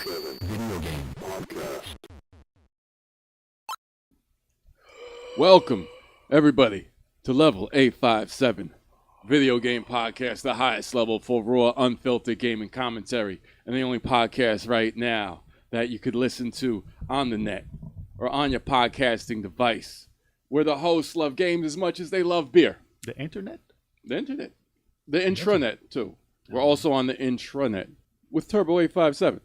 857 Video Game Podcast. Welcome, everybody, to Level 857 Video Game Podcast, the highest level for raw, unfiltered gaming commentary, and the only podcast right now that you could listen to on the net or on your podcasting device, where the hosts love games as much as they love beer. The internet? The internet. The intranet, too. We're also on the intranet with Turbo 857.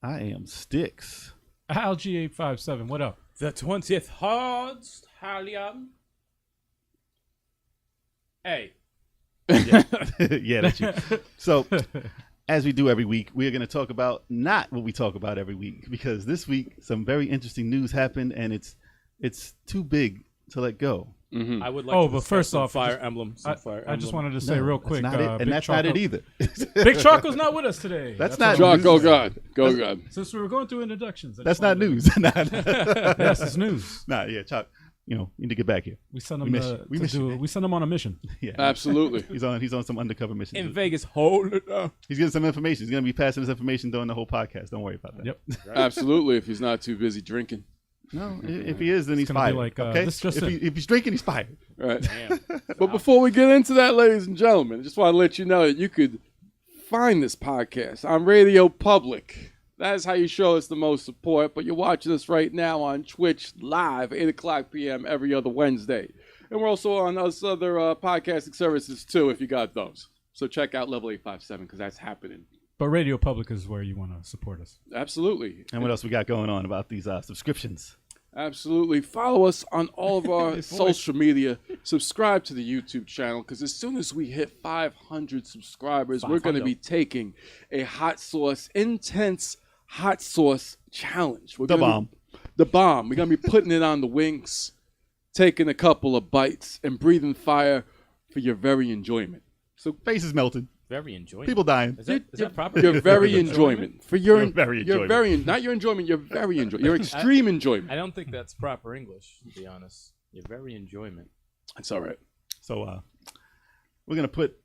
I am Sticks. Algae 857, what up? The 20th hardest Hallian. Hey. Yeah, that's you. So, as we do every week, we are going to talk about not what we talk about every week, because this week some very interesting news happened, and it's too big to let go. Mm-hmm. I would like to but first off, Fire Emblem. I just wanted to say real quick. That's not it, and Big that's not it Choco- either. Big Choco's not with us today. That's not Jock, news. go God. Go God. Since we were going through introductions. I That's just not wanted news. Nah, to- Yes, it's news. yeah, Chuck. You need to get back here. We sent We him. miss you. We miss you, man. We sent him on a mission. Yeah, Absolutely. he's on some undercover mission. In Vegas, hold it up. He's getting some information. He's going to be passing this information during the whole podcast. Don't worry about that. Yep. Absolutely, if he's not too busy drinking. No, if he is, then he's gonna be fired. like, okay, this just if he's drinking, he's fired. Right. Damn. But before we get into that, ladies and gentlemen, I just want to let you know that you could find this podcast on Radio Public. That is how you show us the most support. But you're watching us right now on Twitch live, 8 o'clock p.m. every other Wednesday. And we're also on those other podcasting services, too, if you got those. So check out Level 857, because that's happening. But Radio Public is where you want to support us. Absolutely. And what else we got going on about these subscriptions? Absolutely. Follow us on all of our social media. Subscribe to the YouTube channel, because as soon as we hit 500 subscribers, we're going to be taking a intense hot sauce challenge. The bomb. The bomb. We're going to be putting it on the wings, taking a couple of bites, and breathing fire for your very enjoyment. So faces melted, Very enjoying. people dying. Is that proper? Your very enjoyment. For your very enjoyment. not your enjoyment, your very enjoyment. Your extreme enjoyment. I don't think that's proper English, to be honest. Your very enjoyment. It's all right. So we're gonna put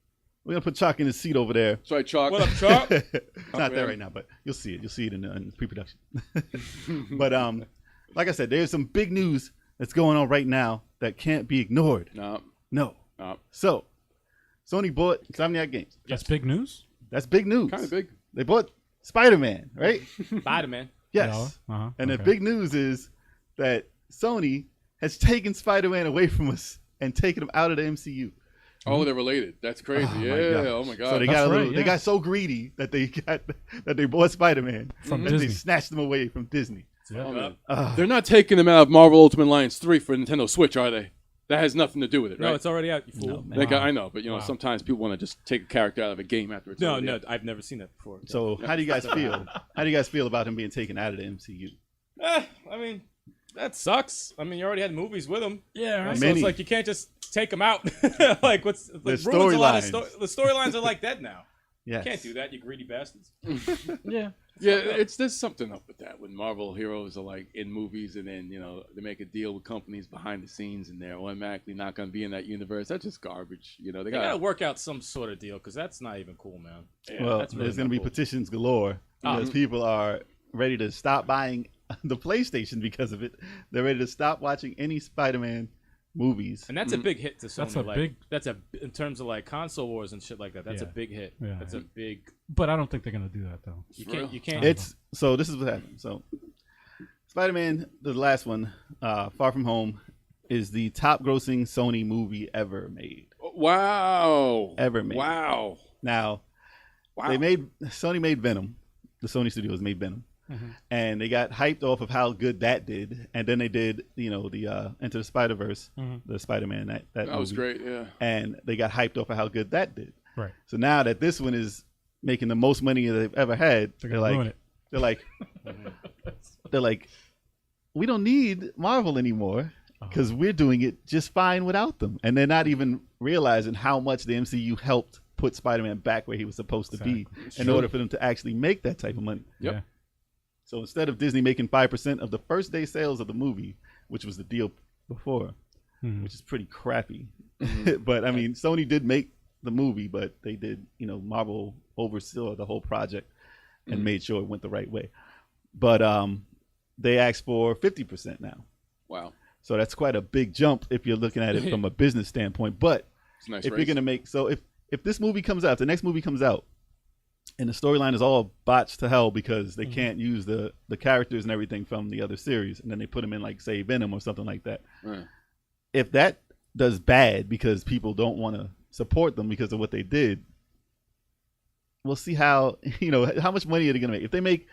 Chalk in his seat over there. Sorry, Chalk. What up, Chalk? It's not there right now, but you'll see it. You'll see it in pre-production. But like I said, there's some big news that's going on right now that can't be ignored. No. So Sony bought Insomniac Games. That's big news. That's big news. Kind of big. They bought Spider-Man, right? Spider-Man. Yes. Uh-huh. And the Okay. big news is that Sony has taken Spider-Man away from us and taken him out of the MCU. Oh, they're related. That's crazy. Oh, my yeah. God. Oh my God. So they That's got right, they yeah. got so greedy that they bought Spider-Man From that Disney. they snatched them away from Disney. Yeah. Oh, man. Ugh. They're not taking them out of Marvel Ultimate Alliance 3 for Nintendo Switch, are they? That has nothing to do with it, right? No, it's already out, you fool. No, man. Like, Wow. I know, but Wow. sometimes people want to just take a character out of a game after it's No, already no, out. I've never seen that before. So how do you guys feel? How do you guys feel about him being taken out of the MCU? I mean, that sucks. I mean, you already had movies with him. Yeah, right. So Many. it's like you can't just take them out. Like, what's like, There's ruins a lot of storylines. the storylines are like that now. Yes. You can't do that, you greedy bastards. Yeah. Yeah, there's something up with that when Marvel heroes are like in movies and then they make a deal with companies behind the scenes and they're automatically not going to be in that universe. That's just garbage. They They got gotta work out some sort of deal, because that's not even cool, man. Well, that's really there's going to be not cool. petitions galore because people are ready to stop buying the PlayStation because of it. They're ready to stop watching any Spider-Man movies. And that's a big hit to Sony. That's a like, big- That's in terms of like console wars and shit like that. That's a Yeah. big hit. Yeah. That's a big. But I don't think they're gonna do that though. You can't. It's so this is what happened. So Spider-Man, the last one, Far From Home, is the top grossing Sony movie ever made. Wow. Ever made. Wow. Now, Wow. Sony made Venom. The Sony Studios made Venom. And they got hyped off of how good that did. And then they did, the Into the Spider-Verse, the Spider-Man, that was movie. great, yeah. And they got hyped off of how good that did. Right. So now that this one is making the most money they've ever had, They're they're gonna ruin like, it. they're like, we don't need Marvel anymore because we're doing it just fine without them. And they're not even realizing how much the MCU helped put Spider-Man back where he was supposed to be in order for them to actually make that type of money. Yep. Yeah. So instead of Disney making 5% of the first day sales of the movie, which was the deal before, which is pretty crappy. But I mean, Sony did make the movie, but they did, Marvel oversaw the whole project. and made sure it went the right way. But they asked for 50% now. Wow. So that's quite a big jump if you're looking at it from a business standpoint. But Nice if you're going to make, so if this movie comes out, the next movie comes out, and the storyline is all botched to hell because they can't use the characters and everything from the other series, and then they put them in like, say, Venom or something like that. Right. If that does bad because people don't want to support them because of what they did, we'll see how much money are they going to make. If they make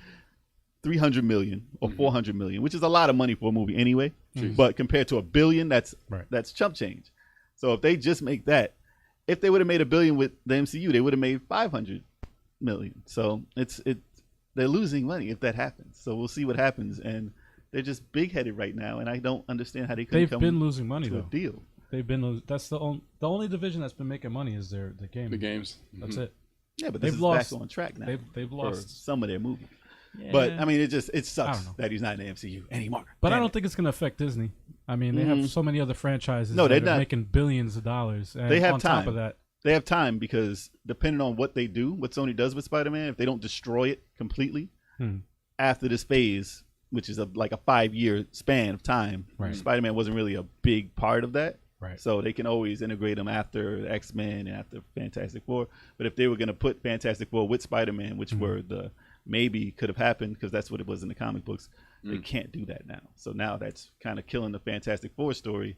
300 million or 400 million, which is a lot of money for a movie anyway, but compared to $1 billion, that's chump change. So if they just make that, if they would have made $1 billion with the MCU, they would have made 500 million. So they're losing money if that happens. So we'll see what happens. And they're just big headed right now, and I don't understand how they've been losing money though. A deal. They've been that's the only division that's been making money is the game. The games. That's it. Yeah, but they've this is lost, back on track now. They've lost some of their movies. Yeah. But I mean, it sucks that he's not in the MCU anymore. But I don't think it's going to affect Disney. I mean, they have so many other franchises that are not making billions of dollars. And they have on time. Top of that, they have time because depending on what they do, what Sony does with Spider-Man, if they don't destroy it completely after this phase, which is like a 5-year span of time, Spider-Man wasn't really a big part of that. Right. So they can always integrate them after X-Men and after Fantastic Four. But if they were going to put Fantastic Four with Spider-Man, which were the maybe could have happened because that's what it was in the comic books, they can't do that now. So now that's kind of killing the Fantastic Four story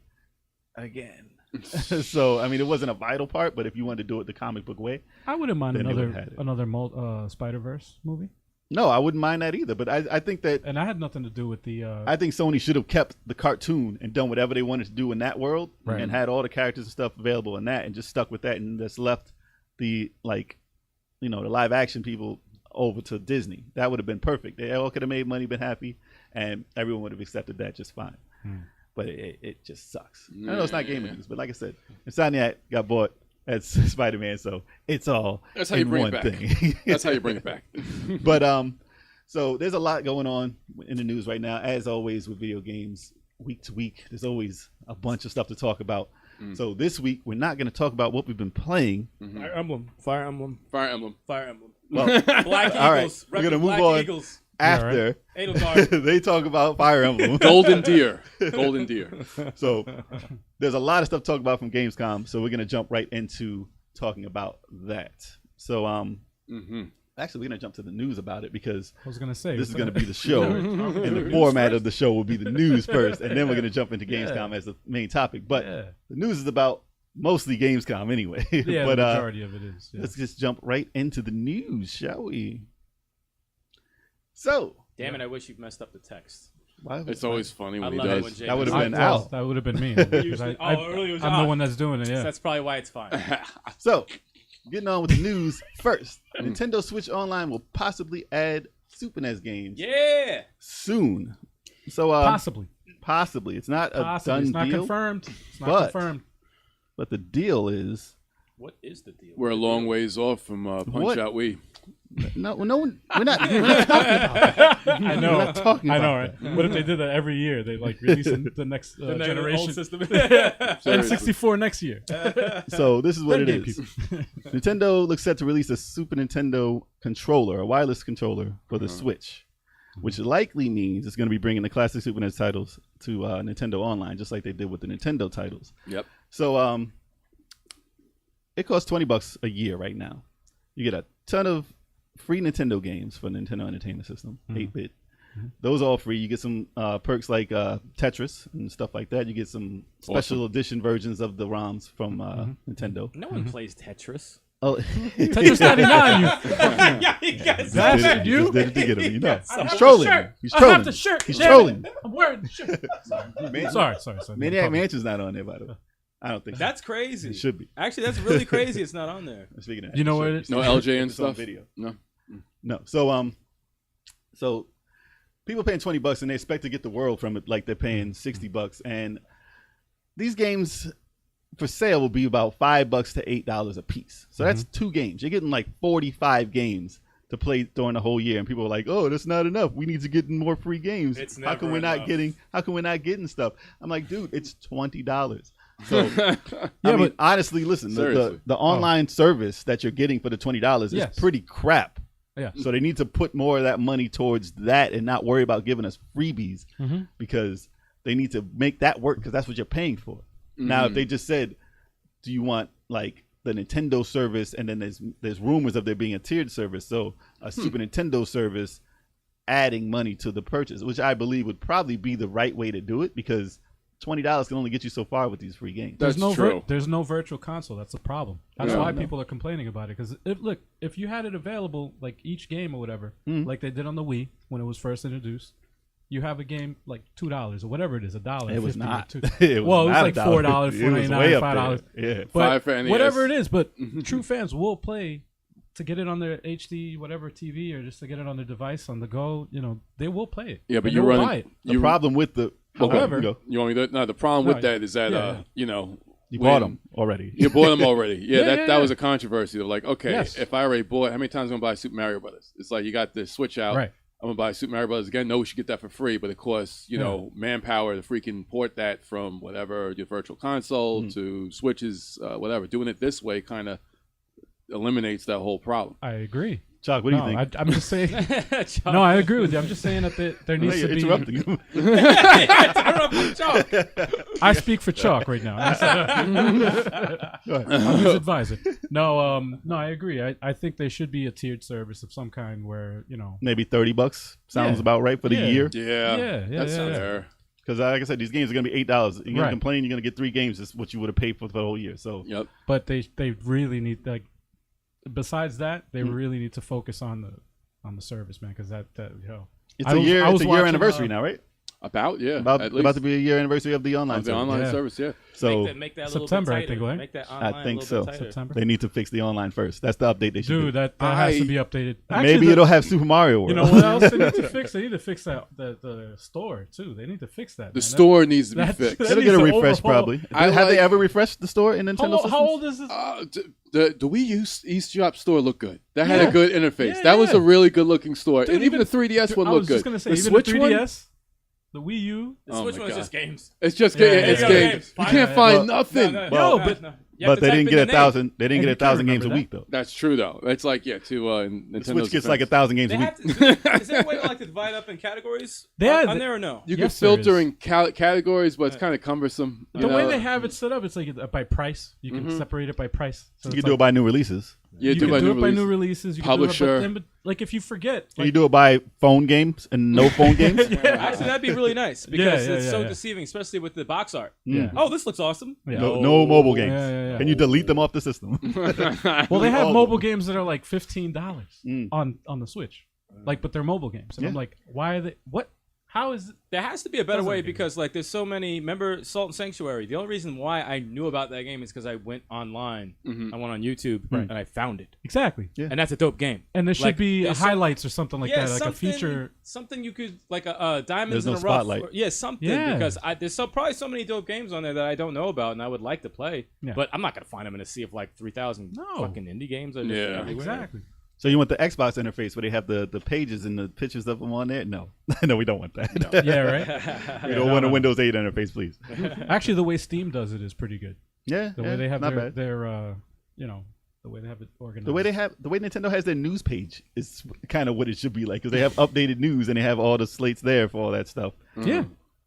again. So I mean, it wasn't a vital part, but if you wanted to do it the comic book way, I wouldn't mind another Spider-Verse movie. No, I wouldn't mind that either. But I think that, and I had nothing to do with the. I think Sony should have kept the cartoon and done whatever they wanted to do in that world, and had all the characters and stuff available in that, and just stuck with that, and just left the the live action people over to Disney. That would have been perfect. They all could have made money, been happy, and everyone would have accepted that just fine. But it just sucks. I know it's not gaming news, but like I said, Insomniac got bought as Spider-Man, so it's all that's how you bring one it back. thing. That's how you bring it back. But so there's a lot going on in the news right now. As always with video games, week to week, there's always a bunch of stuff to talk about. So this week we're not going to talk about what we've been playing. Fire Emblem. Fire Emblem. Fire Emblem. Fire Emblem. Well, Black Eagles. all right, we're going to move Black on Eagles. after Edelgard. they talk about Fire Emblem. Golden Deer. Golden Deer. So there's a lot of stuff to talk about from Gamescom. So we're going to jump right into talking about that. So actually, we're going to jump to the news about it because I was going to say this is going to be the show, and the format of the show will be the news first, and then we're going to jump into Gamescom as the main topic. But the news is about mostly Gamescom anyway. Yeah, but the majority of it is. Yeah. Let's just jump right into the news, shall we? So, damn it! I wish you messed up the text. It's always funny when he love it does. when Jay that would have does been that. Al. That would have been me. Because earlier it was I'm Al. the one that's doing it. Yeah. So that's probably why it's fine. So, getting on with the news first. Nintendo Switch Online will possibly add Super NES games Yeah. soon. So possibly. It's not a done It's not deal. confirmed. It's not But- confirmed. But the deal is What is the deal? We're a long ways off from Punch Out Wii. no one. We're not talking about that. I know. We're not talking I about know, right? that. What if they did that every year? They release the next The old generation. system. N64 next year. So this is what it Game is. Nintendo looks set to release a Super Nintendo controller, a wireless controller for the Switch, which likely means it's going to be bringing the classic Super NES titles to Nintendo Online, just like they did with the Nintendo titles. Yep. So it costs $20 a year right now. You get a ton of free Nintendo games for Nintendo Entertainment System, 8-bit. Those are all free. You get some perks like Tetris and stuff like that. You get some special edition versions of the ROMs from Nintendo. No one plays Tetris. Oh, Tetris 99, you Yeah, you guys. bastard, He you. just did it to get him. You know, I have he's the trolling. shirt. He's I trolling. have the shirt. He's Damn trolling. it. I'm wearing the shirt. Sorry. Maniac Mansion's not on there, by the way. I don't think That's crazy. it should be. Actually, that's really crazy. It's not on there. Speaking of that, You know it what should it is? be. No LJ and It's on stuff. video. No. No. So people paying $20 and they expect to get the world from it like they're paying $60. And these games for sale will be about $5 to $8 a piece. So that's 2 games. You're getting like 45 games to play during the whole year, and people are like, "Oh, that's not enough. We need to get more free games. It's How come never we're not enough." getting? How come we're not getting stuff?" I'm like, "Dude, it's $20." So I Yeah, mean, but- honestly, listen, Seriously. the online service that you're getting for the $20 is Yes. pretty crap Yeah. So they need to put more of that money towards that and not worry about giving us freebies because they need to make that work because that's what you're paying for. Now, if they just said, do you want like the Nintendo service, and then there's rumors of there being a tiered service, so a Super Nintendo service adding money to the purchase, which I believe would probably be the right way to do it because $20 can only get you so far with these free games. That's true. There's no virtual console. That's the problem. That's why people are complaining about it. Because if you had it available, like each game or whatever, like they did on the Wii when it was first introduced, you have a game like $2 or whatever it is, $1. It was not. It was like $4, $4.99, $5. Yeah, but $5 for NES. whatever it is. But true fans will play to get it on their HD whatever TV or just to get it on their device on the go. You know, they will play it. Yeah, but and you're they will running. buy it. the problem with the However, You want me to? No, the problem with that is that you know. You bought them already. You bought them already. Yeah, that yeah. was a controversy. They're like, okay, Yes. if I already bought, how many times am I gonna buy Super Mario Brothers? It's like you got the Switch out. Right. I'm gonna buy Super Mario Brothers again. No, we should get that for free, but it costs manpower to freaking port that from whatever your virtual console to Switches, whatever. Doing it this way kind of eliminates that whole problem. I agree. Chuck, what do you think? I'm just saying. No, I agree with you. I'm just saying that there needs to be. Interrupting you. I speak for Chuck right now. Go ahead. I'm his advisor. No, I agree. I think there should be a tiered service of some kind where Maybe $30 sounds about right for the year. Yeah, that's yeah. fair. Because like I said, these games are going to be $8. You're going to complain, you're going to get 3 games. That's what you would have paid for the whole year. So, But they really need, like, besides that, they really need to focus on the service, man. Because it's a year anniversary now, right? About to be a year anniversary of the online service. Yeah. So make that a September, little bit I think, tighter. right? Make that online I think a little so. bit tighter. September. they need to fix the online first. That's the update they should do. Dude, that has to be updated. Maybe Actually, it'll have Super Mario World. You know what else they need to fix? They need to fix the store too. They need to fix that. The store needs to be fixed. that It'll needs get a to refresh overhaul. probably. Have they ever refreshed the store in Nintendo systems? How old is this? The Wii U eShop store looked good. That had a good interface. Yeah, that was a really good looking store. Dude, and even the 3DS one I looked was good. just gonna say, the even Switch the one, 3DS, the Wii U. The Switch one is just games. it's just Yeah, it's yeah, games. yeah. You can't find nothing. But they didn't get 1,000. They didn't get 1,000 games a week though. That's true though. It's like Nintendo's The Switch gets like 1,000 games a week. Is there a way to divide up in categories on there or no? You Yes, can filter there is. in categories, but it's kind of cumbersome. The way they have it set up, it's like by price. You can separate it by price. So You it's can do it by new releases. Yeah, you can do it by new releases. You Publisher. Can do it, but like if you forget, Can you do it by phone games and no phone games? Actually, that'd be really nice because it's so yeah. deceiving, especially with the box art. Yeah. Oh, this looks awesome. Yeah. No mobile games. Yeah. Can you delete them off the system? Well, they have All of mobile them. games that are like $15 on the Switch, but they're mobile games, and I'm like, why are they? What? How is it? There has to be a better Doesn't way make because there's so many. Remember Salt and Sanctuary? The only reason why I knew about that game is because I went online. I went on YouTube and I found it. Exactly. Yeah. And that's a dope game. And there should Like, be there's highlights or something like that, like a something- feature. Something you could like a diamonds There's no in a rough. spotlight. Something Yeah. because there's probably so many dope games on there that I don't know about and I would like to play. Yeah. But I'm not gonna find them in a sea of like 3,000 No. fucking indie games. Are just Yeah. everywhere. Exactly. So you want the Xbox interface where they have the pages and the pictures of them on there? No, no, we don't want that. Yeah, right. We don't want a Windows 8 interface, please. Actually, the way Steam does it is pretty good. Yeah, The way they have not their, bad. their the way they have it organized. The way Nintendo has their news page is kind of what it should be like because they have updated news and they have all the slates there for all that stuff. Yeah.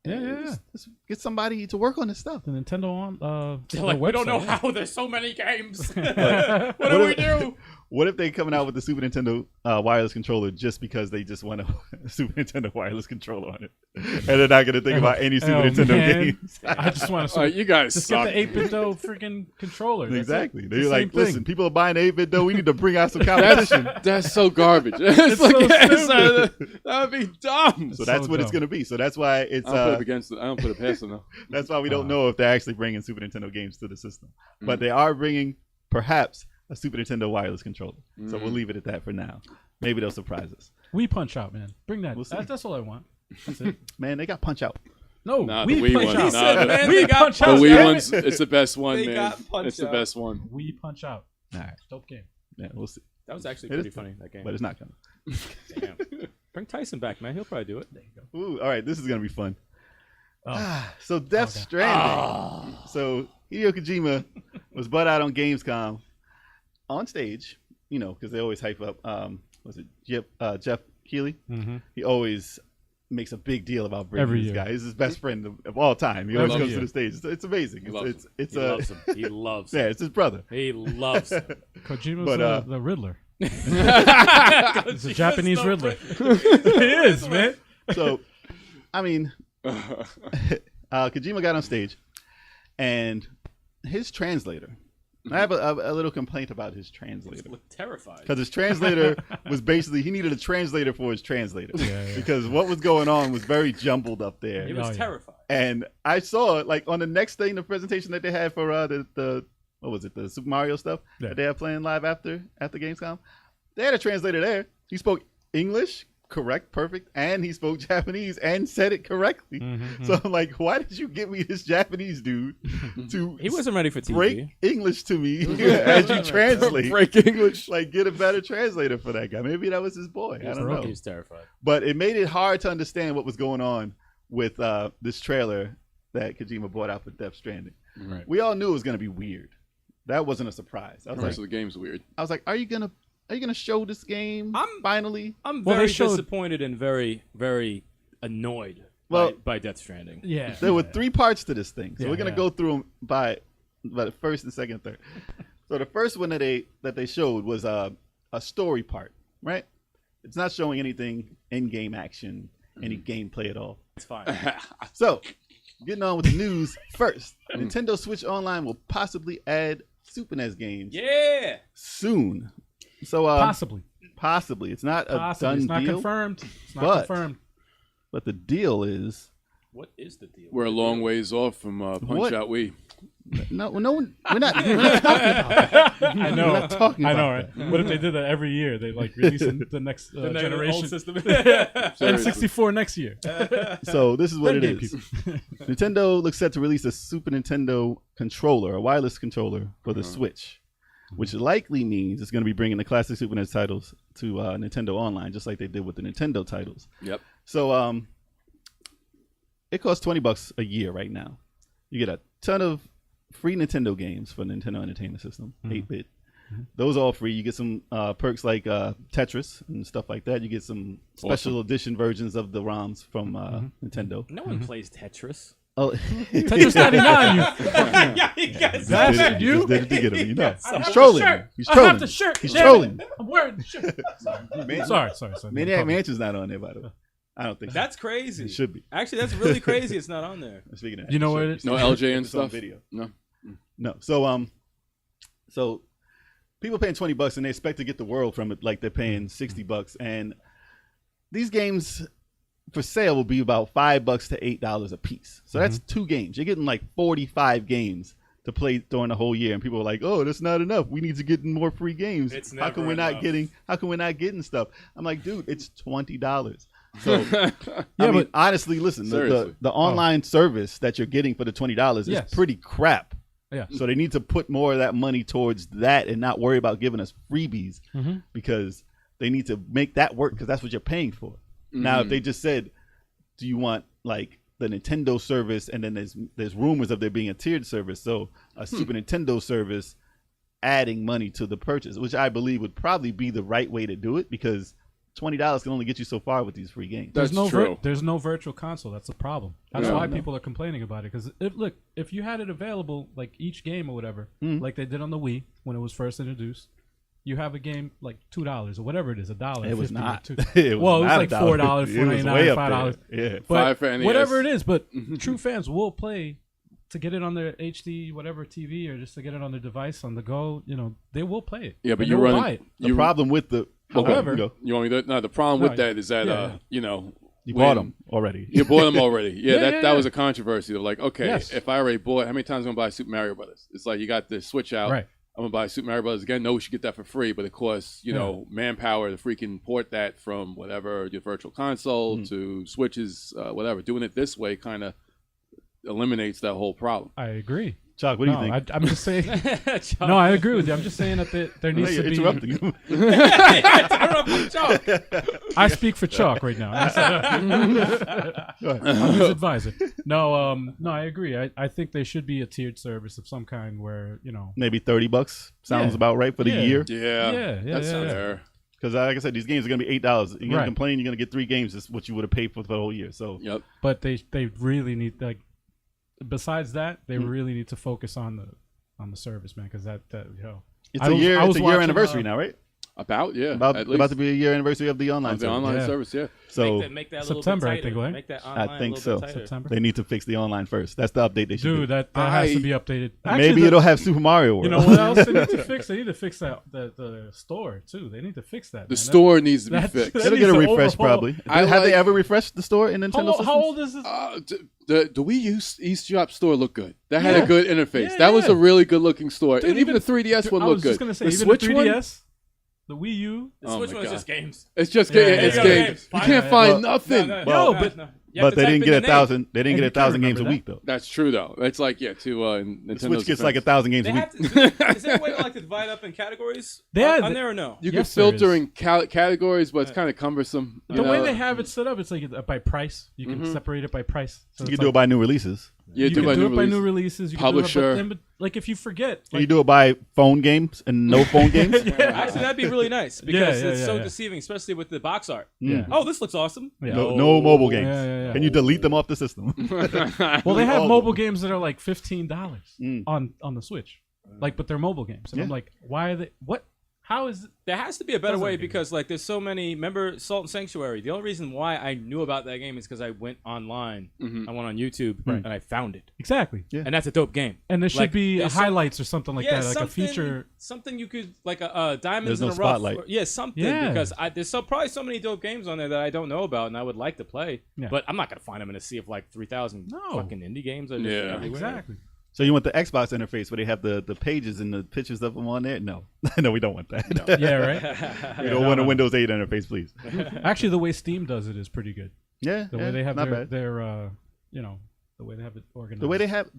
Yeah. Just get somebody to work on this stuff. The Nintendo on They're their like, we don't know website, yeah. how there's so many games. What do we do? What if they coming out with the Super Nintendo wireless controller just because they just want a Super Nintendo wireless controller on it, and they're not going to think about any Super Nintendo man. games? I just want to. You guys Just suck. get the 8-bit though freaking controller. That's Exactly. it. They're It's the like, same thing. listen, people are buying 8-bit though. We need to bring out some competition. That's so garbage. It's so stupid. That would be dumb. So that's so what it's dumb. going to be. So that's why it's. I don't put it against it. I don't put it past them though. That's why we don't know if they're actually bringing Super Nintendo games to the system, but they are bringing perhaps a Super Nintendo wireless controller. So we'll leave it at that for now. Maybe they'll surprise us. We Punch Out, man. Bring that. We'll see. That's all I want. That's it. Man, they got Punch Out. No, Nah, we the Wii Punch one. Out. He said, man, we they got Punch The Out. Wii damn one's it. it's the best one, They man. got Punch It's the Out. best one. We Punch Out. All right. Dope game. Yeah, we'll see. That was actually It is pretty fun, funny, that game. But it's not coming. Damn. Bring Tyson back, man. He'll probably do it. There you go. Ooh, all right. This is gonna be fun. Oh. So Death Stranding. So Hideo Kojima was butt out on Gamescom on stage, because they always hype up. Was it Jeff Keighley? Mm-hmm. He always makes a big deal about bringing this guy. He's his best friend of all time. He always comes to the stage. It's amazing. He loves him. He loves him. Yeah, it's his brother. He loves him. Kojima's the Riddler. He's a Japanese Riddler. He is, man. So, I mean, Kojima got on stage, and his translator. I have a little complaint about his translator. Terrified. Because his translator was basically, he needed a translator for his translator. Because what was going on was very jumbled up there. He was terrified. And I saw, like, on the next thing, the presentation that they had for the what was it, the Super Mario stuff that they had playing live after Gamescom, they had a translator there. He spoke English, correct, perfect, and he spoke Japanese and said it correctly. Mm-hmm. So I'm like, why did you get me this Japanese dude to he wasn't ready for TV. Break English to me as you translate? Break English. Like, get a better translator for that guy. Maybe that was his boy. I don't know. He was terrified. But it made it hard to understand what was going on with this trailer that Kojima brought out for Death Stranding. Right. We all knew it was going to be weird. That wasn't a surprise. I was like, so the game's weird. I was like, are you gonna show this game finally? I'm very disappointed and very, very annoyed by Death Stranding. Yeah. There were 3 parts to this thing. So we're going to go through them by the first and second and third. So the first one that they showed was a story part, right? It's not showing anything in-game action, any gameplay at all. It's fine. So, getting on with the news first. Nintendo Switch Online will possibly add Super NES games soon. So possibly. It's not a done It's not deal. confirmed. It's not confirmed. But the deal is, what is the deal? We're a long ways off from Punch Out Wii. no one. We're not talking about that. I know. We're not talking about right? that. What if they did that every year? They like release the next generation old system. N64 next year. So this is what it is. Nintendo looks set to release a Super Nintendo controller, a wireless controller for the Switch, which likely means it's going to be bringing the classic Super NES titles to Nintendo Online, just like they did with the Nintendo titles. Yep. So it costs $20 a year right now. You get a ton of free Nintendo games for Nintendo Entertainment System, 8-bit. Those are all free. You get some perks like Tetris and stuff like that. You get some special edition versions of the ROMs from Nintendo. No one plays Tetris. Oh, Tetris 99, you Yeah, you guys bastard, you just did it to get him. You know, He's trolling. He's I trolling. have the shirt. He's Damn trolling. it. I'm wearing the shirt. Sorry. Maniac Mansion's not on there, by the way. I don't think that's crazy. It should be. Actually, that's really crazy. It's not on there. Speaking of that, you know where it is? No LJ and stuff. Video. No. So people paying $20 and they expect to get the world from it, like they're paying $60. And these games for sale will be about $5 to $8 a piece. So that's 2 games. You're getting like 45 games to play during the whole year, and people are like, "Oh, that's not enough. We need to get more free games. How come we're not getting stuff?" I'm like, "Dude, it's $20." So, but honestly, listen, the online service that you're getting for the $20 is pretty crap. Yeah. So they need to put more of that money towards that and not worry about giving us freebies because they need to make that work because that's what you're paying for. Now, if they just said, "Do you want like the Nintendo service?" and then there's rumors of there being a tiered service, so a Super Nintendo service adding money to the purchase, which I believe would probably be the right way to do it because $20 can only get you so far with these free games. There's no virtual console. That's the problem. That's why people are complaining about it. Because if you had it available, like each game or whatever, like they did on the Wii when it was first introduced, you have a game like $2 or whatever it is, $1. It was not. It was like $4, $4.99, $5. Yeah, but whatever it is. But true fans will play to get it on their HD whatever TV or just to get it on their device on the go. You know, they will play it. Yeah, but you run it. The problem with the however, you want me to? No, the problem with that is that you know. You bought them already. You bought them already. Yeah, that was a controversy of like, okay, if I already bought, how many times am I going to buy Super Mario Brothers? It's like you got the Switch out. Right. I'm going to buy Super Mario Brothers again. No, we should get that for free, but it costs, you know, manpower to freaking port that from whatever, your virtual console to Switches, whatever. Doing it this way kind of eliminates that whole problem. I agree. Chuck, what do you think? I'm just saying. No, I agree with you. I'm just saying that there needs to be. Interrupting you. I speak for Chalk right now. I'm his advisor. No, I agree. I think there should be a tiered service of some kind where, maybe $30 sounds about right for the year. Yeah, that's fair. Because like I said, these games are going to be $8. You're going to complain, you're going to get 3 games. That's what you would have paid for the whole year. So, But they really need, like, besides that, they really need to focus on the service, man. Because it's a year anniversary now, right? About to be a year anniversary of the online service. So make that September, a little bit tighter. I think, right? Make that online I think a little so. bit tighter. September. They need to fix the online first. That's the update they should do. Dude, that has to be updated. Actually, maybe it'll have Super Mario World. You know what else they need to fix? They need to fix the store too. They need to fix that. The store needs to be fixed. It'll get a refresh probably. Have they ever refreshed the store in Nintendo systems? How old is this? The Wii U eShop store looked good. That had a good interface. That was a really good looking store. Dude, and even the 3DS one looked good. I was just gonna say, the even Switch the 3DS, the Wii U. The Switch one is just games. It's just games. You can't find nothing. But they didn't get 1,000. They didn't get 1,000 games a week though. That's true though. It's like Nintendo. Switch gets like 1,000 games a week. Is there a way to divide up in categories on there or no? You can filter in categories, but it's kind of cumbersome. The way they have it set up, it's like by price. You can separate it by price. So you can do it by new releases. Yeah, you can do it by new releases. You Publisher. can do it like if you forget, you do it by phone games and no phone games. Actually, that'd be really nice because it's so deceiving, especially with the box art. Oh, this looks awesome. No mobile games. Can you delete them off the system? Well, they have mobile games that are like $15 on the Switch, but they're mobile games, and I'm like, why are they? What? How is it? There has to be a better way because there's so many. Remember Salt and Sanctuary? The only reason why I knew about that game is because I went online. I went on YouTube and I found it. Exactly. Yeah. And that's a dope game. And there should be highlights or something like that, like a feature. Something you could like a diamonds in a rough. Spotlight. Something because there's probably so many dope games on there that I don't know about and I would like to play. Yeah. But I'm not gonna find them in a sea of like 3,000 fucking indie games. Exactly. So you want the Xbox interface where they have the pages and the pictures of them on there? No, no, we don't want that. No. Yeah, right. We don't want a Windows 8 interface, please. Actually, the way Steam does it is pretty good. Yeah, the way they have their the way they have it organized. The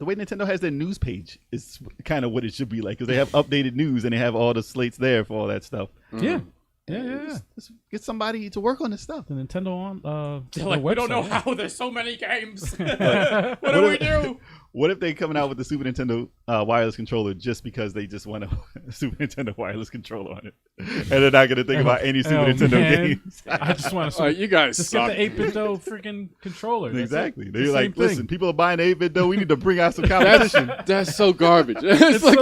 way Nintendo has their news page is kind of what it should be like because they have updated news and they have all the slates there for all that stuff. Yeah. Let's get somebody to work on this stuff. The Nintendo on we don't know how there's so many games. What do we do? What if they coming out with the Super Nintendo wireless controller just because they just want a Super Nintendo wireless controller on it, and they're not going to think about any Super Nintendo games? I just want to. You guys just suck. get the 8-bit freaking controller. Exactly. They're like, listen, people are buying 8-bit though. We need to bring out some competition. That's so garbage. It's like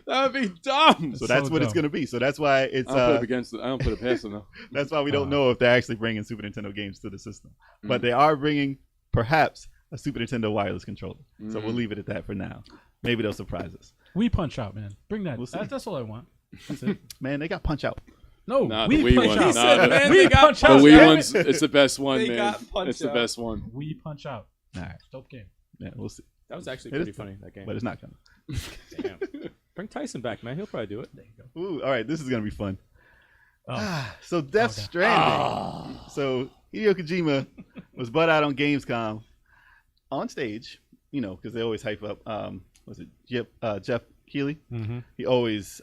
that would be dumb. So that's what it's going to be. So that's why it's. I don't put it against it. I don't put it past them though. That's why we don't know if they're actually bringing Super Nintendo games to the system, but they are bringing perhaps a Super Nintendo wireless controller. So we'll leave it at that for now. Maybe they'll surprise us. Wii Punch Out, man. Bring that. We'll see. That's all I want. That's it. Man, they got Punch Out. No, the Wii Punch one. Out. Wii Punch Out. The Wii one's it's the best one, They man. got Punch It's the Out. best one. Wii Punch Out. All right. Dope game. Yeah, we'll see. That was actually pretty funny, that game. But it's not coming. Damn. Bring Tyson back, man. He'll probably do it. There you go. Ooh, all right, this is going to be fun. Oh. So Death Stranding. So Hideo Kojima was butt out on Gamescom on stage, because they always hype up, was it Jeff Keighley? Mm-hmm. He always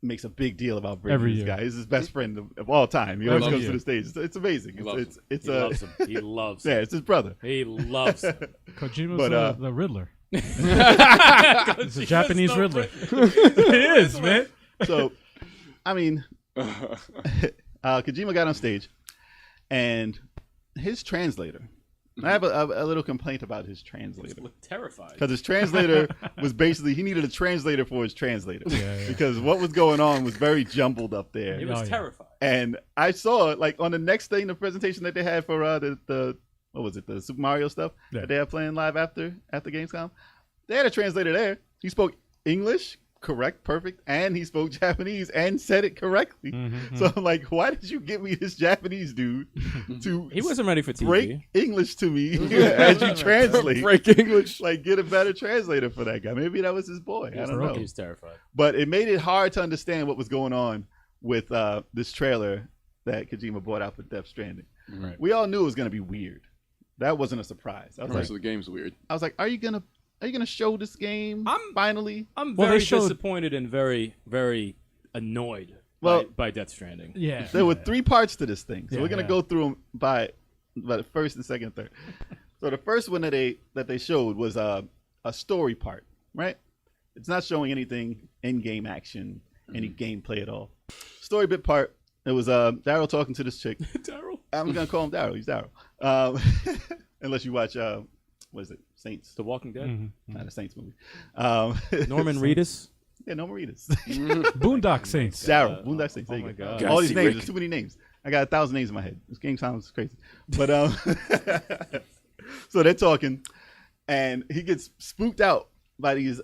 makes a big deal about bringing this guy. He's his best friend of all time. He always comes to the stage. It's amazing. He loves him. He loves him. Yeah, it's his brother. He loves him. Kojima's the Riddler. He's a Japanese Riddler. He is, man. So, I mean, Kojima got on stage, and his translator. I have a little complaint about his translator. He looked terrified. Because his translator was basically, he needed a translator for his translator. Because what was going on was very jumbled up there. He was terrified. And I saw, like, on the next thing, the presentation that they had for the Super Mario stuff that they had playing live after Gamescom, they had a translator there. He spoke English, correct, perfect, and he spoke Japanese and said it correctly. So I'm like, why did you give me this Japanese dude to he wasn't ready for TV. Break English to me as you translate? Break English. Like, get a better translator for that guy. Maybe that was his boy. I don't know. He was terrified. But it made it hard to understand what was going on with this trailer that Kojima brought out for Death Stranding. Right. We all knew it was going to be weird. That wasn't a surprise. I was like, so the game's weird. I was like, are you gonna show this game finally? I'm very disappointed and very, very annoyed by Death Stranding. Yeah. There were 3 parts to this thing, so we're gonna Yeah. go through them by the first and second and third. So the first one that they showed was a story part, right? It's not showing anything in-game action, any gameplay at all. Story bit part. It was Daryl talking to this chick. Daryl. I'm gonna call him Daryl. He's Daryl. Unless you watch what is it? Saints. The Walking Dead. Mm-hmm. Not a Saints movie. Norman Reedus. Yeah, Norman Reedus. Boondock Saints. Daryl. Boondock Saints. Oh There my you go. God. All these Gassy names. Rick. There's too many names. I got 1,000 names in my head. This game sounds crazy. But so they're talking, and he gets spooked out by these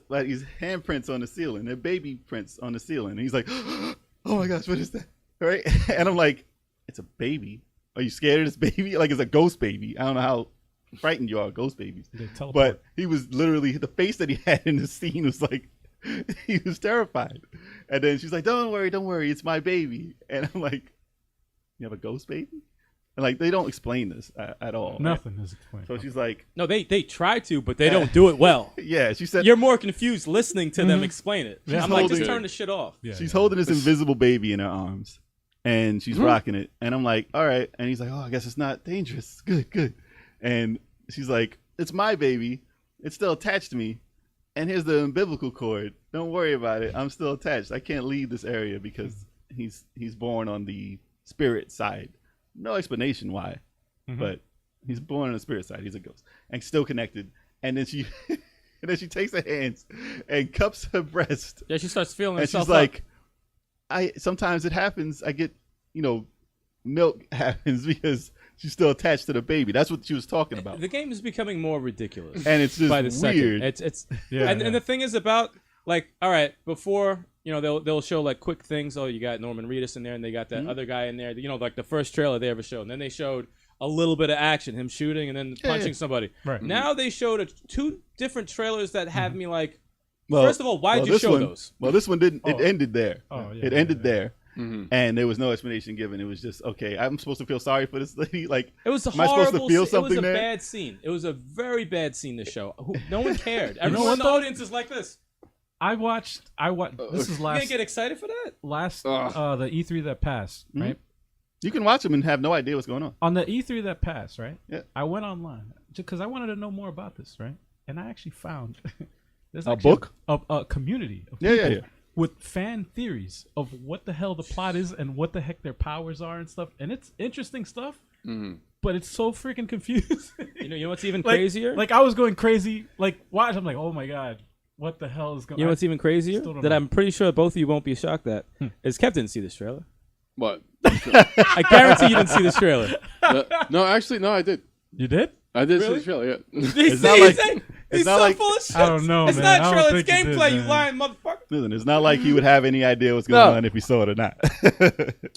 handprints on the ceiling. They're baby prints on the ceiling. And he's like, "Oh my gosh, what is that?" Right? And I'm like, "It's a baby. Are you scared of this baby? Like it's a ghost baby. I don't know how frightened you are, ghost babies." They teleport. But he was literally, the face that he had in the scene was like, he was terrified. And then she's like, don't worry, it's my baby. And I'm like, you have a ghost baby? And like, they don't explain this at all. Nothing is explained. So she's like, No, they try to, but they don't do it well. yeah, she said, You're more confused listening to them explain it. Yeah. I'm like, just holding- turn the shit off. Yeah, she's yeah. holding this invisible baby in her arms. And she's rocking it. And I'm like, all right. And he's like, oh, I guess it's not dangerous. Good. And she's like, it's my baby. It's still attached to me. And here's the umbilical cord. Don't worry about it. I'm still attached. I can't leave this area because he's born on the spirit side. No explanation why, but he's born on the spirit side. He's a ghost and still connected. And then she takes her hands and cups her breast. Yeah, she starts feeling And herself she's like, sometimes it happens. I get, milk happens because she's still attached to the baby. That's what she was talking up. about. The game is becoming more ridiculous. And it's just by the weird. second. It's Yeah, and the thing is about like, all right, before they'll show like quick things. Oh, you got Norman Reedus in there, and they got that other guy in there. Like the first trailer they ever showed, and then they showed a little bit of action, him shooting and then punching somebody. Right. Now they showed 2 different trailers that have me like. Well, first of all, why'd you this show one, those? Well, this one didn't. It Oh. ended there. Oh, yeah, it yeah, ended yeah. there. And there was no explanation given. It was just, okay, I'm supposed to feel sorry for this lady. Like, It was a am I supposed to horrible. feel It was something a there? bad scene. It was a very bad scene to show. No one cared. know Everyone what, in the though? audience is like this. I watched. This is You last. can't get excited for that. The E3 that passed, right? you can watch them and have no idea what's going on. On the E3 that passed, right? Yeah. I went online because I wanted to know more about this, right? And I actually found there's A actually book? a community of Yeah, yeah, people yeah. with fan theories of what the hell the plot is and what the heck their powers are and stuff. And it's interesting stuff, but it's so freaking confusing. You know what's even Like- crazier? Like I was going crazy. Like watch, I'm like, oh my god, what the hell is going? You know what's even crazier? still don't That know. I'm pretty sure both of you won't be shocked at is Kev didn't see this trailer. What? I guarantee you didn't see this trailer. No, actually, no, I did. You did? I did see Really? the trailer, yeah. He's not like- he's not so like- full of shit. I don't know, It's man. not I a don't trailer, it's think you did, gameplay, you man. lying motherfucker. Listen, it's not like he would have any idea what's going No. on if he saw it or not.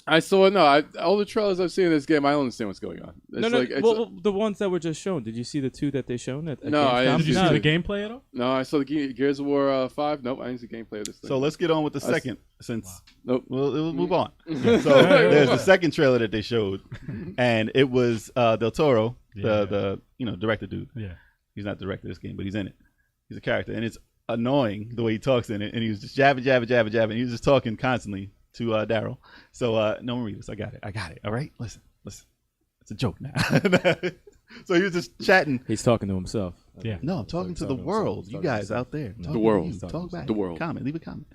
I saw it. No, all the trailers I've seen in this game, I don't understand what's going on. It's No, like, it's well, the ones that were just shown. Did you see the 2 that they shown at No, I Gamescom? didn't Did you No. see the gameplay at all? no, I saw the Gears of War 5. Nope, I didn't see gameplay of this thing. So let's get on with the second, since Nope. we'll move on. So there's the second trailer that they showed, and it was Del Toro, the director dude. Yeah. He's not the director of this game, but he's in it. He's a character, and it's annoying the way he talks in it. And he was just jabbing. He was just talking constantly to Daryl. So no one read this. I got it. All right, listen. It's a joke now. So he was just chatting. He's talking to himself. Yeah. No, I'm talking to the world. You guys out there. The world. Talk back. The world. Comment. Leave a comment.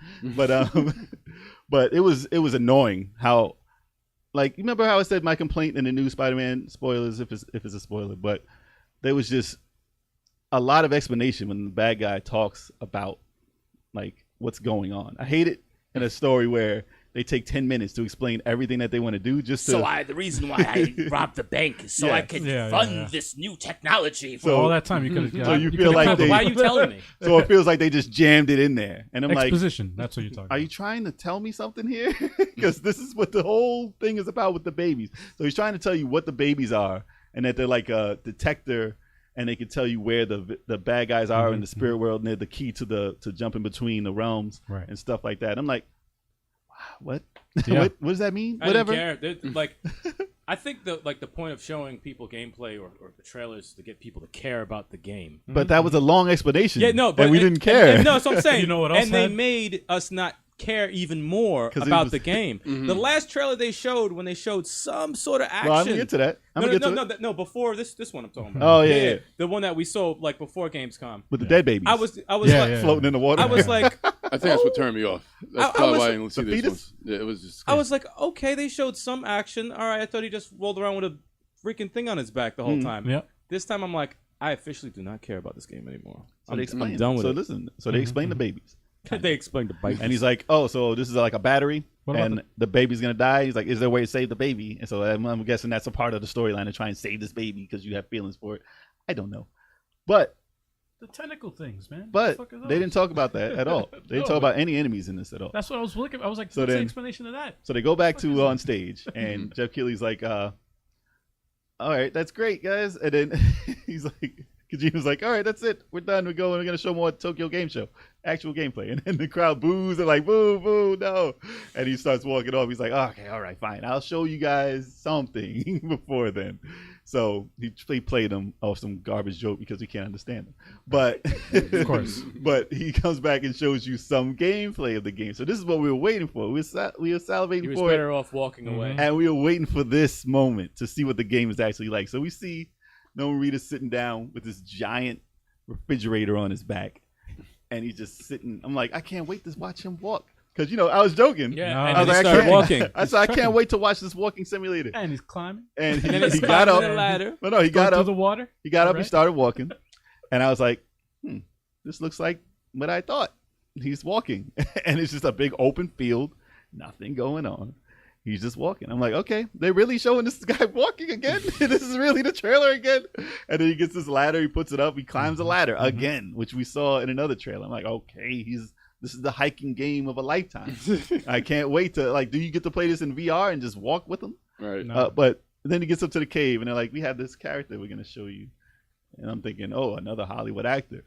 But it was annoying how, like, you remember how I said my complaint in the new Spider-Man, spoilers if it's a spoiler, but there was just a lot of explanation when the bad guy talks about like what's going on. I hate it in a story where they take 10 minutes to explain everything that they want to do just to. The reason why I robbed the bank is so Yeah. I can Yeah, fund yeah. this new technology. So- All that time you could have. So you feel like they- Why are you telling me? So it feels like they just jammed it in there, and I'm like, exposition. That's what you're talking. are you trying to tell me something here? Because this is what the whole thing is about with the babies. So he's trying to tell you what the babies are, and that they're like a detector, and they can tell you where the bad guys are in the spirit world, and they're the key to jumping between the realms Right. and stuff like that. I'm like, wow, what? Yeah. what does that mean? I Whatever. didn't care. Like, I think the point of showing people gameplay or the trailers is to get people to care about the game. But that was a long explanation. Yeah, no, but and we didn't care. And no, that's what I'm saying. You know what else And they had- made us not care even more 'Cause it about was- the game. The last trailer they showed, when they showed some sort of action. Well, I'm gonna get to that. No, before this one I'm talking Oh, about. yeah. The one that we saw like before Gamescom. With the dead babies. I was Yeah, like, yeah. floating in the water. I was like, I think that's what turned me off. That's I probably was- why I didn't see The this fetus? one. Yeah, it was just. I was like, okay, they showed some action. All right, I thought he just rolled around with a freaking thing on his back the whole time. Yeah. This time I'm like, I officially do not care about this game anymore. So they explain. I'm done with so it. listen. So they explain the babies, They explained the bite. and he's like, "Oh, so this is like a battery, What about and the baby's gonna die." He's like, "Is there a way to save the baby?" And so I'm guessing that's a part of the storyline to try and save this baby because you have feelings for it. I don't know, but The tentacle things, man. but What the fuck are they those? didn't talk about that at all. They didn't No, talk about any enemies in this at all. That's what I was looking. I was like, So what's the then- explanation of that? So they go back What the fuck to is on that? stage, and Jeff Keighley's like, "All right, that's great, guys." And then he's like, Kojima's like, "All right, that's it. We're done. We're going. We're gonna show more Tokyo Game Show, actual gameplay." And then the crowd boos. They're like, "Boo, boo, no!" And he starts walking off. He's like, "Okay, all right, fine. I'll show you guys something before then." So he played them off some garbage joke because we can't understand them. But Of course. but he comes back and shows you some gameplay of the game. So this is what we were waiting for. We were salivating He was for it. better off walking away. And we were waiting for this moment to see what the game is actually like. So we see Nolan Reedus sitting down with this giant refrigerator on his back. And he's just sitting. I'm like, I can't wait to watch him walk. Because, I was joking. Yeah, No. and I then was he like, started walking. I said, I can't wait to watch this walking simulator. And he's climbing. And And then he he got climbed up. the ladder. No, he got Going through up. the water. He got up and Right. started walking. And I was like, this looks like what I thought. He's walking. And it's just a big open field, nothing going on. He's just walking. I'm like, okay, they're really showing this guy walking again? This is really the trailer again? And then he gets this ladder, he puts it up, he climbs the ladder again, which we saw in another trailer. I'm like, okay, this is the hiking game of a lifetime. I can't wait to, do you get to play this in VR and just walk with him? Right. No. But then he gets up to the cave and they're like, we have this character we're going to show you. And I'm thinking, oh, another Hollywood actor.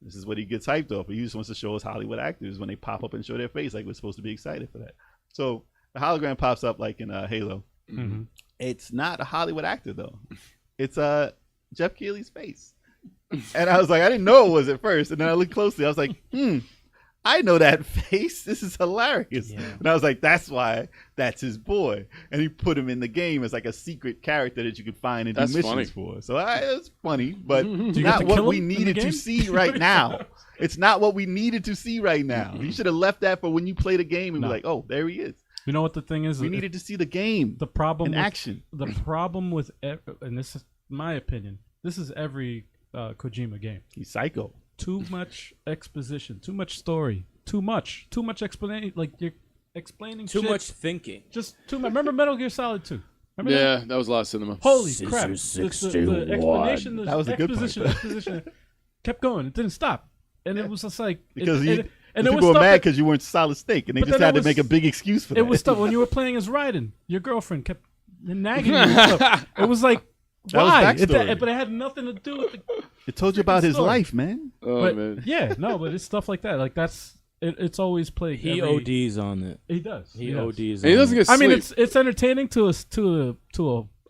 This is what he gets hyped off. He just wants to show us Hollywood actors when they pop up and show their face. Like, we're supposed to be excited for that. So the hologram pops up like in Halo. Mm-hmm. It's not a Hollywood actor, though. It's Jeff Keighley's face. And I was like, I didn't know it was at first. And then I looked closely. I was like, I know that face. This is hilarious. Yeah. And I was like, that's why that's his boy. And he put him in the game as like a secret character that you could find and do That's missions for. So it's funny, but you get not to what kill we him in the needed to game? see right now. It's not what we needed to see right now. You should have left that for when you play the game and be No. like, oh, there he is. You know what the thing is? We needed to see the game. the problem in with, action. The problem with, and this is my opinion. This is every Kojima game. He's psycho. Too much exposition. Too much story. Too much explanation. Like you're explaining Too shit. much thinking. Just too much. Remember Metal Gear Solid 2? Remember that? Yeah, that was a lot of cinema. Holy Scissor crap! The 61. explanation, the That was the good part. exposition kept going. It didn't stop, and it was just like Because and people it was were stuff mad that- because you weren't Solid Snake, and they But just then had it to make a was- big excuse for that. It was stuff when you were playing as Raiden. Your girlfriend kept nagging you. And stuff. It was like, That was why? backstory. But it had nothing to do with. It told you about his story. life, man. Oh, But man. yeah, no, but it's stuff like that. Like that's it's always played. He ODs on it. He does. He does. ODs. And he on doesn't it. get I sleep. mean, it's entertaining to a certain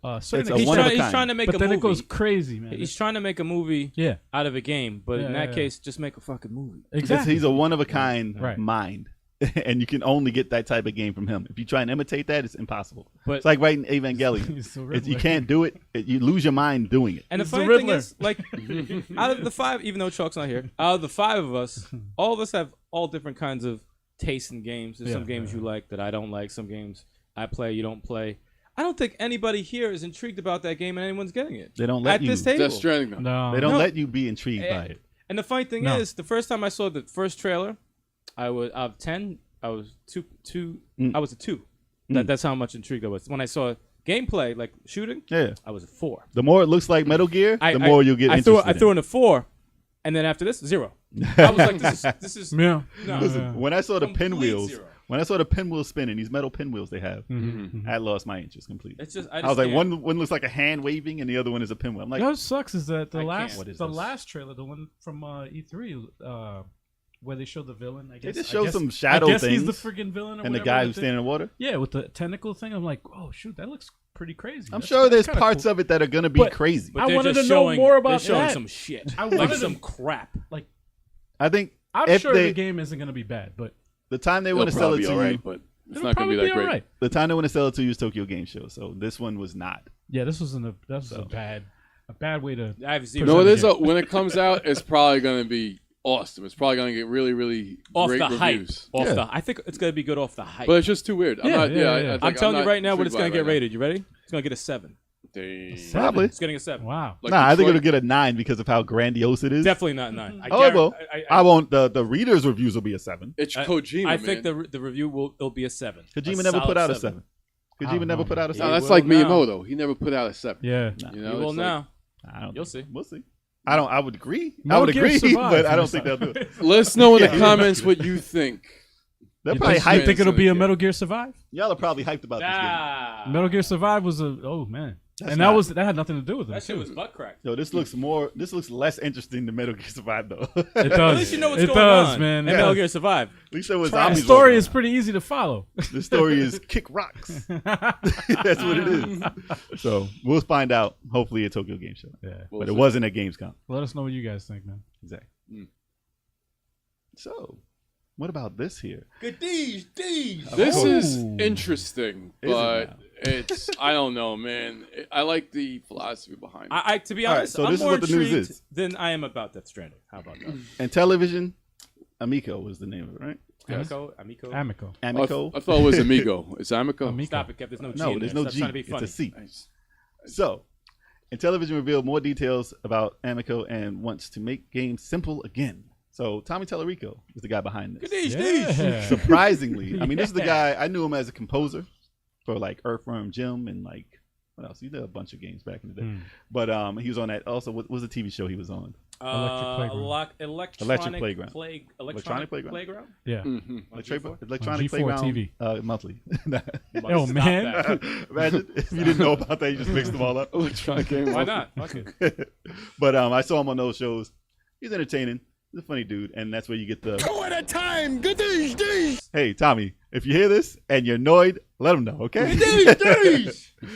It's a extent. one of a He's kind. trying to make But a then movie. it goes crazy, man. He's trying to make a movie Yeah, out of a game, but in Yeah, that yeah. case, just make a fucking movie. exactly. He's a one of a kind Right. mind, and you can only get that type of game from him. If you try and imitate that, it's impossible. But- It's like writing Evangelion. He's the You Riddler. can't do it. You lose your mind doing it. And the He's the funny thing Riddler. is, like, out of the five, even though Chalk's not here, out of the five of us, all of us have all different kinds of tastes in games. There's some games you like that I don't like. Some games I play you don't play. I don't think anybody here is intrigued about that game and anyone's getting it. They don't let At you. this table. Death Stranding, though. No, They don't No. let you be intrigued by it. And the funny thing No. is, the first time I saw the first trailer, I was out of 10. I was two. I was a 2. That's how much intrigued I was. When I saw gameplay, like shooting, Yeah. I was a 4. The more it looks like Metal Gear, the more you'll get I interested. threw in a 4, and then after this, 0. I was like, this is Yeah. no. Listen, when I saw the Complete pinwheels, 0. when I saw the pinwheel spinning, these metal pinwheels they have, Mm-hmm. I lost my interest completely. It's just I was like, can't. one looks like a hand waving, and the other one is a pinwheel. I'm like, You know what sucks is that I the can't. What is the this? last trailer, the one from E3, where they showed the villain. I they guess just I show guess- some shadow I guess things, he's the friggin' villain, or and the whatever, guy with who's the- standing in the water. Yeah, with the tentacle thing. I'm like, oh shoot, that looks pretty crazy. I'm That's- sure that's there's kinda parts cool. of it that are gonna be But- crazy. But I they're wanted just to know showing- more about They're showing that. some shit, I like wanted some to- crap. Like, I think I'm if sure they, the game isn't gonna be bad, but The time they want to sell it to you, but it's not going to be that great. Right. the time they want to sell it to you is Tokyo Game Show. So this one was not. Yeah, this was a bad way to. I have zero. No, it is. When it comes out, it's probably going to be awesome. It's probably going to get really, really off great the reviews. hype. I think it's going to be good off the hype. But it's just too weird. I'm telling you right now what it's going to get rated. You ready? It's going to get a 7. Probably. It's getting a 7. Wow. Like I think Detroit. it'll get a 9 because of how grandiose it is. Definitely not 9. I won't. The readers' reviews will be a 7. It's Kojima. I think man. the review will be a 7. Kojima never put out a 7. Kojima never put out a 7. No, that's will like now. Miyamoto. He never put out a 7. Yeah. You know, You will it's now. You'll see. We'll see. I would agree. Metal I would Gear agree, survived but I from don't the think they'll do it. like, let us know in the Yeah. comments what you think. They're You probably think, you hyped. think it'll be a Metal Gear Survive? Y'all are probably hyped about this game. Metal Gear Survive was man. That's And not- that had nothing to do with it. That shit was butt crack. Yo, this looks less interesting than Metal Gear Survive though. It At does. least you know what's it going does, on. man. And It Metal does. Gear Survive. At least there was The zombies. story rolling is around. pretty easy to follow. The story is kick rocks. That's what it is. So we'll find out. Hopefully at Tokyo Game Show. Yeah. But it wasn't at Gamescom. Let us know what you guys think, man. Exactly. So, what about this here? Good D's. This Oh. is interesting, Is it but now? it's I don't know, man. I like the philosophy behind it. I to be All right, honest, so I'm this is more what the news intrigued is. than I am about Death Stranding. How about that? Intellivision, Amico was the name of it, right? Amico. Amico. I thought it was Amigo. It's Amico. Amico. Stop it, Kev. There's no G. No, in there's there. no Stop G. trying to be It's funny. a C. Nice. So, Intellivision revealed more details about Amico and wants to make games simple again. So, Tommy Tallarico is the guy behind this. Good D's. Yeah. Surprisingly, I mean, this is the guy I knew him as a composer for like Earthworm Jim and like what else? He did a bunch of games back in the day. But he was on that. Also, what was the TV show he was on? Electronic Playground. Electronic Playground. Yeah. Mm-hmm. Electronic G4 Playground TV. monthly. Oh, Stop man. that. Imagine if you didn't know about that, you just mixed them all up. Electronic game. Why not? Fuck it. But I saw him on those shows. He's entertaining. He's a funny dude, and that's where you get the. Go at a time. Good days. Hey, Tommy, if you hear this and you're annoyed, let him know, okay?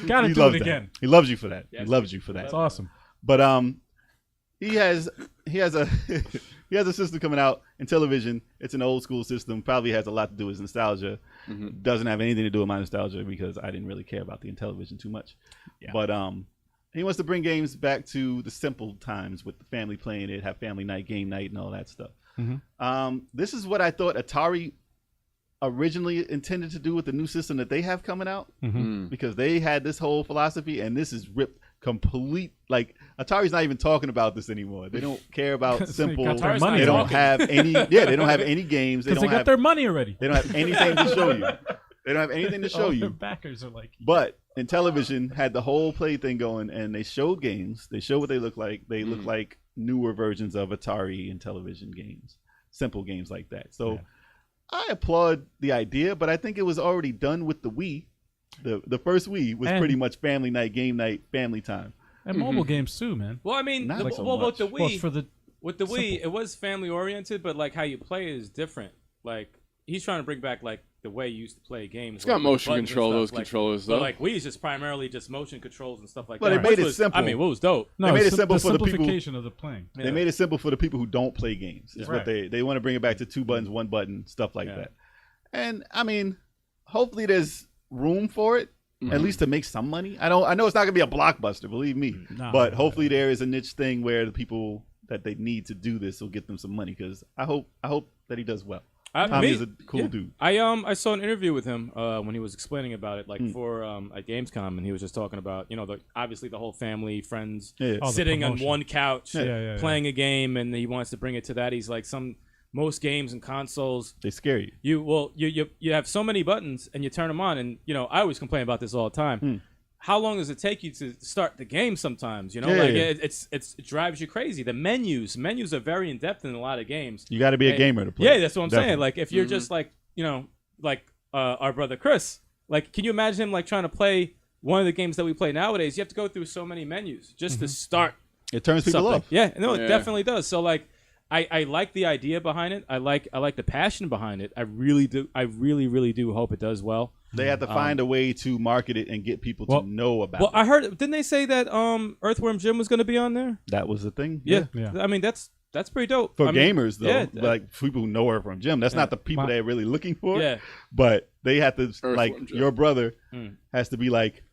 Gotta He do loves it that. again. He loves you for that. Yes, he loves you for that. That's awesome. But he has a he has a system coming out in television. It's an old school system. Probably has a lot to do with his nostalgia. Doesn't have anything to do with my nostalgia because I didn't really care about the Intellivision too much. Yeah. But he wants to bring games back to the simple times with the family playing it, have family night, game night, and all that stuff. This is what I thought Atari originally intended to do with the new system that they have coming out, because they had this whole philosophy, and this is ripped complete. Like Atari's not even talking about this anymore. They don't care about simple. got their Atari's money not They don't talking. have any. Yeah, they don't have any games. They Because don't they got have. their money already. They don't have anything to show you. They don't have anything to show All their you. backers are like, But Intellivision had the whole play thing going, and they showed games. They showed what they look like. They look like newer versions of Atari and television games, simple games like that. So I applaud the idea, but I think it was already done with the Wii. The first Wii was And- pretty much family night, game night, family time. and mobile games too, man. Well, I mean, Not so with much. the Well, Wii, for the with the Wii, simple. it was family oriented, but like how you play is different. Like he's trying to bring back like the way you used to play games. It's got like, with motion buttons and control, stuff, those like, controllers, But though. like Wii is just primarily just motion controls and stuff like But that. they made which it was, simple. I mean, what was dope? no, They made it sim- simple the for the people- simplification of the playing. They made it simple for the people who don't play games. Is what Right. they want to bring it back to 2 buttons, 1 button, stuff like Yeah. that. And I mean, hopefully there's room for it, at least to make some money. I know it's not gonna be a blockbuster, believe me. No, but no, hopefully there is a niche thing where the people that they need to do this will get them some money, because I hope that he does well. Tommy is a cool dude. I saw an interview with him when he was explaining about it, like for at Gamescom, and he was just talking about obviously the whole family, friends Yeah. Oh, the sitting on promotion. one couch Yeah. playing a game, and he wants to bring it to that. He's like most games and consoles. They scare you. You have so many buttons and you turn them on, and I always complain about this all the time. How long does it take you to start the game? Sometimes Yeah. it drives you crazy. The menus are very in depth in a lot of games. You got to be a gamer to play. Yeah, that's what I'm saying. Definitely. Like if you're just like our brother Chris, like can you imagine him like trying to play one of the games that we play nowadays? You have to go through so many menus just to start. It turns people something. off. Yeah, no, Yeah. it definitely does. So like, I like the idea behind it. I like the passion behind it. I really do. I really, really do hope it does well. They have to find a way to market it and get people to know about Well, it. I heard. Didn't they say that Earthworm Jim was going to be on there? That was the thing. Yeah. Yeah. I mean, that's That's pretty dope for gamers, though. Yeah, like people who know her from Jim. That's not the people they're really looking for. Yeah. But they have to Earthworm Jim. your brother has to be like,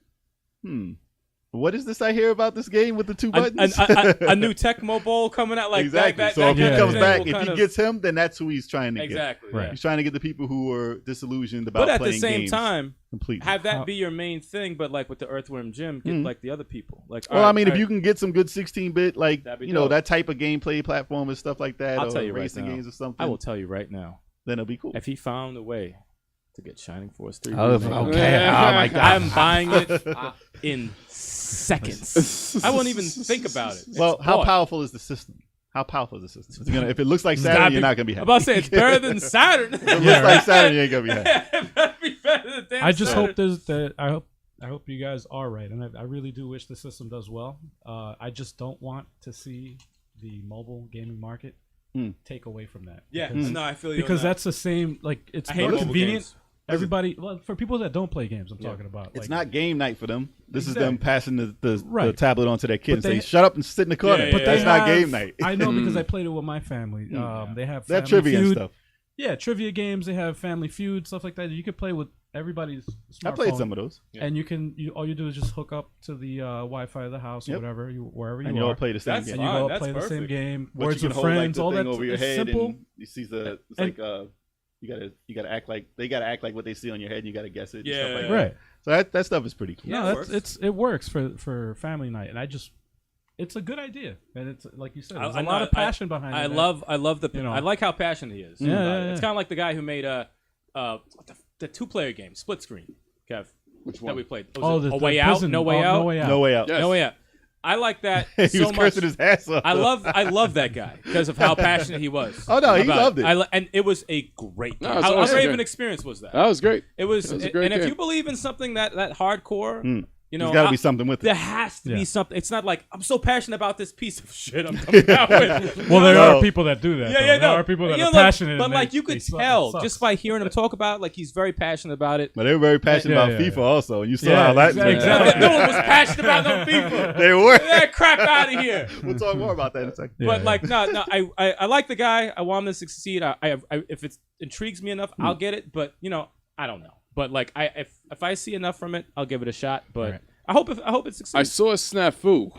what is this I hear about this game with the 2 buttons? A new Tecmo Bowl coming out like exactly. that. So if he comes back, will if he gets him, then that's who he's trying to get. exactly. Right. He's trying to get the people who are disillusioned about But at playing the same games time, completely. have that be your main thing. But like with the Earthworm Jim, get like the other people. Like, Well, I mean, if you can get some good 16-bit, like That'd be you know, dope. that type of gameplay platform and stuff like that, I'll or tell you right racing now. games or something, I will tell you right now, then it'll be cool. if he found a way to get Shining Force 3, Oh, remake, okay. Oh my God. I'm buying it in seconds. I won't even think about it. Well, It's how bought. powerful is the system? How powerful is the system? It's gonna, if it looks like It's gotta Saturn, be- you're not gonna be happy. I'm about to say it's better than Saturn. If it looks like Saturn, you ain't gonna be happy. It better be better than damn I just Saturn. hope there's that. I hope you guys are right, and I really do wish the system does well. I just don't want to see the mobile gaming market take away from that. Yeah, because, no, I feel you. because on that. that's the same. Like it's I hate more mobile convenient. games. Everybody, well, for people that don't play games, I'm talking about. It's like, not game night for them. This is Exactly. them passing the Right. tablet on to their kid and But say, they- "Shut up and sit in the corner." Yeah, But yeah, that's yeah. not game night. I know because I played it with my family. They have That Family trivia and Feud. stuff. Yeah, trivia games. They have Family Feud, stuff like that. You can play with everybody's smartphone. I played some of those, And you can. All you do is just hook up to the Wi-Fi of the house or Yep. whatever, wherever you and are. you all play the same That's game. and you fine. go That's play the same perfect. game. But Words you with can hold, friends. like, All the that thing over your it's head, simple. and you see the. It's And- like you gotta act like they gotta act like what they see on your head, and you gotta guess it. And Yeah, stuff like yeah. that. Right. So that stuff is pretty cool. Yeah, No, it that's, works. it works for family night, and it's a good idea, and it's like you said, there's I a lot know, of passion behind it. I that- love the. you know. I like how passionate he is. Yeah, about yeah, it. yeah. It's kind of like the guy who made the 2-player game, Split Screen. Kev, Which that one? we played. Oh, Was it the A Way Out? prison- No Way Out. No way out. No way out. Yes. No Way Out. I like that he so was much. cursing his ass off. I love that guy because of how passionate he was. Oh, no, he about loved it. And it was a great game. No, it's How awesome great of game. an experience was that? That was great. It was a great and if game. you believe in something that hardcore, you know, There's got to be something with there it. has to Yeah. be something. It's not like I'm so passionate about this piece of shit I'm coming out with. Well, there No. are people that do that. Yeah, though. yeah, There no. are people that You are know, passionate, but and like they- you could they suck. tell It sucks. just by hearing him talk about it, like he's very passionate about it. But they were very passionate Yeah, about yeah, FIFA yeah. also, and you saw Yeah, how that exactly. turned Exactly. out. No one was passionate about no people. They were. Get that crap out of here. We'll talk more about that in a second. Yeah, But yeah. like no, I like the guy. I want him to succeed. I if it intrigues me enough, I'll get it. But you know, I don't know. But like if I see enough from it, I'll give it a shot. But Right. I hope it succeeds. I saw a snafu.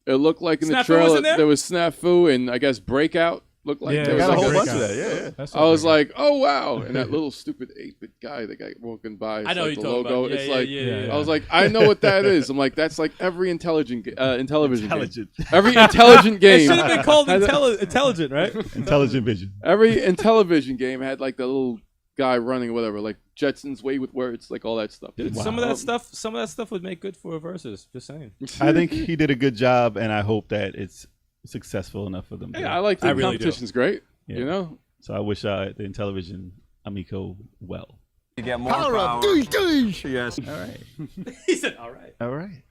It looked like in the Snafu was trailer in there? there was snafu and I guess Breakout looked like Yeah, there I was got a like whole a- bunch of that. Yeah. That's I what was they're- like, oh wow, and that little stupid 8-bit guy that got walking by. It's I know like what the you're talking logo. about. It's Yeah, like yeah. I was like, I know what that is. I'm like, that's like every Intellivision game. Intelligent. Every intelligent It game. should have been called had a- intelligent, right? Intelligent vision. Every Intellivision game had like the little guy running or whatever, like Jetson's Way with Words, like all that stuff. Some of that stuff would make good for a versus. Just saying. I think he did a good job, and I hope that it's successful enough for them. to- Yeah, I like the I really do. competition's great. Yeah. You know, So I wish the Intellivision Amico well. Power up. Douche, douche. All right. He said, "All right." All right.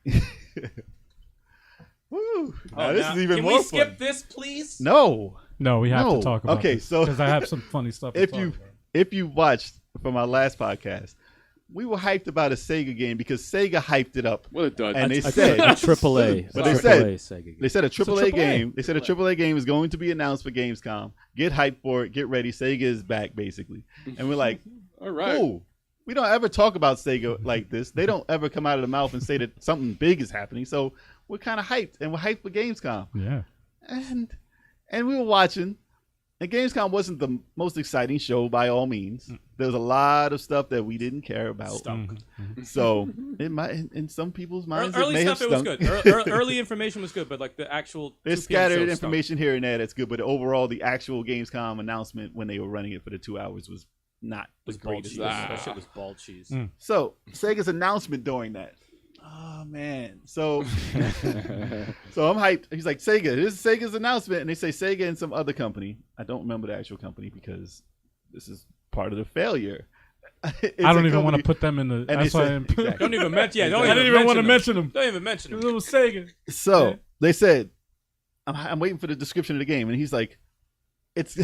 Woo. Oh, Now, this now, is even can more we skip fun. this, please? No. No, we have No. to talk about Okay, so- because I have some funny stuff. If to you talk about. if you watched from our last podcast, we were hyped about a Sega game because Sega hyped it up. what a dud. And they said AAA. But they said- Sega they said a AAA AAA. game. They said a AAA game is going to be announced for Gamescom. Get hyped for it. Get ready. Sega is back, basically. And we're like, all right. oh, we don't ever talk about Sega like this. They don't ever come out of the mouth and say that something big is happening. So we're kind of hyped, and we're hyped for Gamescom. Yeah. And we were watching, and Gamescom wasn't the most exciting show by all means. There was a lot of stuff that we didn't care about. So it might, in some people's minds, it Early may have stuff, it was stunk. good. Early information was good, but like the actual 2 There's p.m. scattered show information here and there that's good, but overall, the actual Gamescom announcement when they were running it for the 2 hours was not the was bald greatest. cheese. That shit was bald cheese. So Sega's announcement during that. Oh man. So so I'm hyped. He's like, Sega, this is Sega's announcement. And they say Sega and some other company. I don't remember the actual company because this is part of the failure. I don't even want to put them in the. And That's they why I said, didn't- exactly. Don't even mention. Yeah, don't I didn't even want to mention them. Don't even mention It them. was Sega. So they said, I'm waiting for the description of the game. And he's like, it's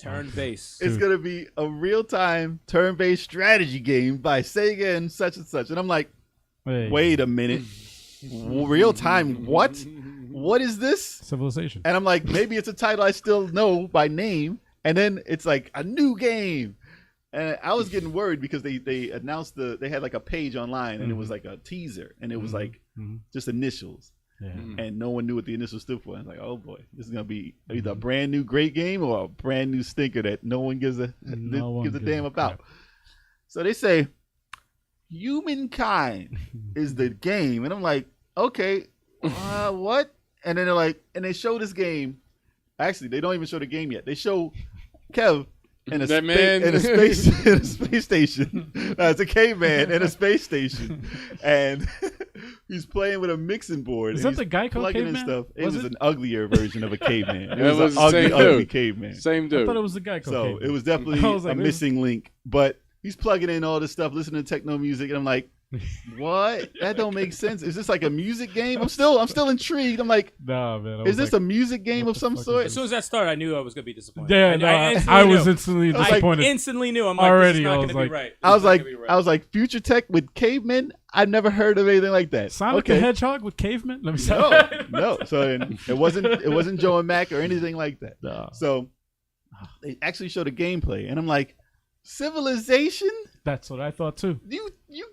Turn base. it's going to be a real-time turn-based strategy game by Sega and such. And I'm like, Hey. wait a minute. Real time what? what is this? Civilization. And I'm like, maybe it's a title I still know by name. And then it's like a new game. And I was getting worried because they announced they had like a page online and it was like a teaser and it was like just initials. Yeah. And no one knew what the initials stood for. I was like, oh boy, this is gonna be either a brand new great game or a brand new stinker that no one gives a damn about. Crap. So they say Humankind is the game, and I'm like, okay, what? And then they're like, and they show this game. Actually, they don't even show the game yet. They show Kev in a space station. It's a caveman in a space station, and he's playing with a mixing board. Is that the Geico caveman? Stuff. It was an uglier version of a caveman. It was an the ugly caveman. Same dude. I thought it was the Geico So caveman. it was definitely a missing link. But he's plugging in all this stuff, listening to techno music, and I'm like, what? That don't make sense. Is this like a music game? I'm still intrigued. I'm like, nah, man. Is this a music game of some sort? As soon as that started, I knew I was gonna be disappointed. Yeah, I was instantly I disappointed. instantly knew. I'm like, Already, this is not I gonna was be like- right. I was like, future tech with cavemen? I've never heard of anything like that. Sonic the Hedgehog with cavemen? Let me say. No. So it wasn't Joe and Mac or anything like that. No. So they actually showed a gameplay, and I'm like, Civilization? That's what I thought too. You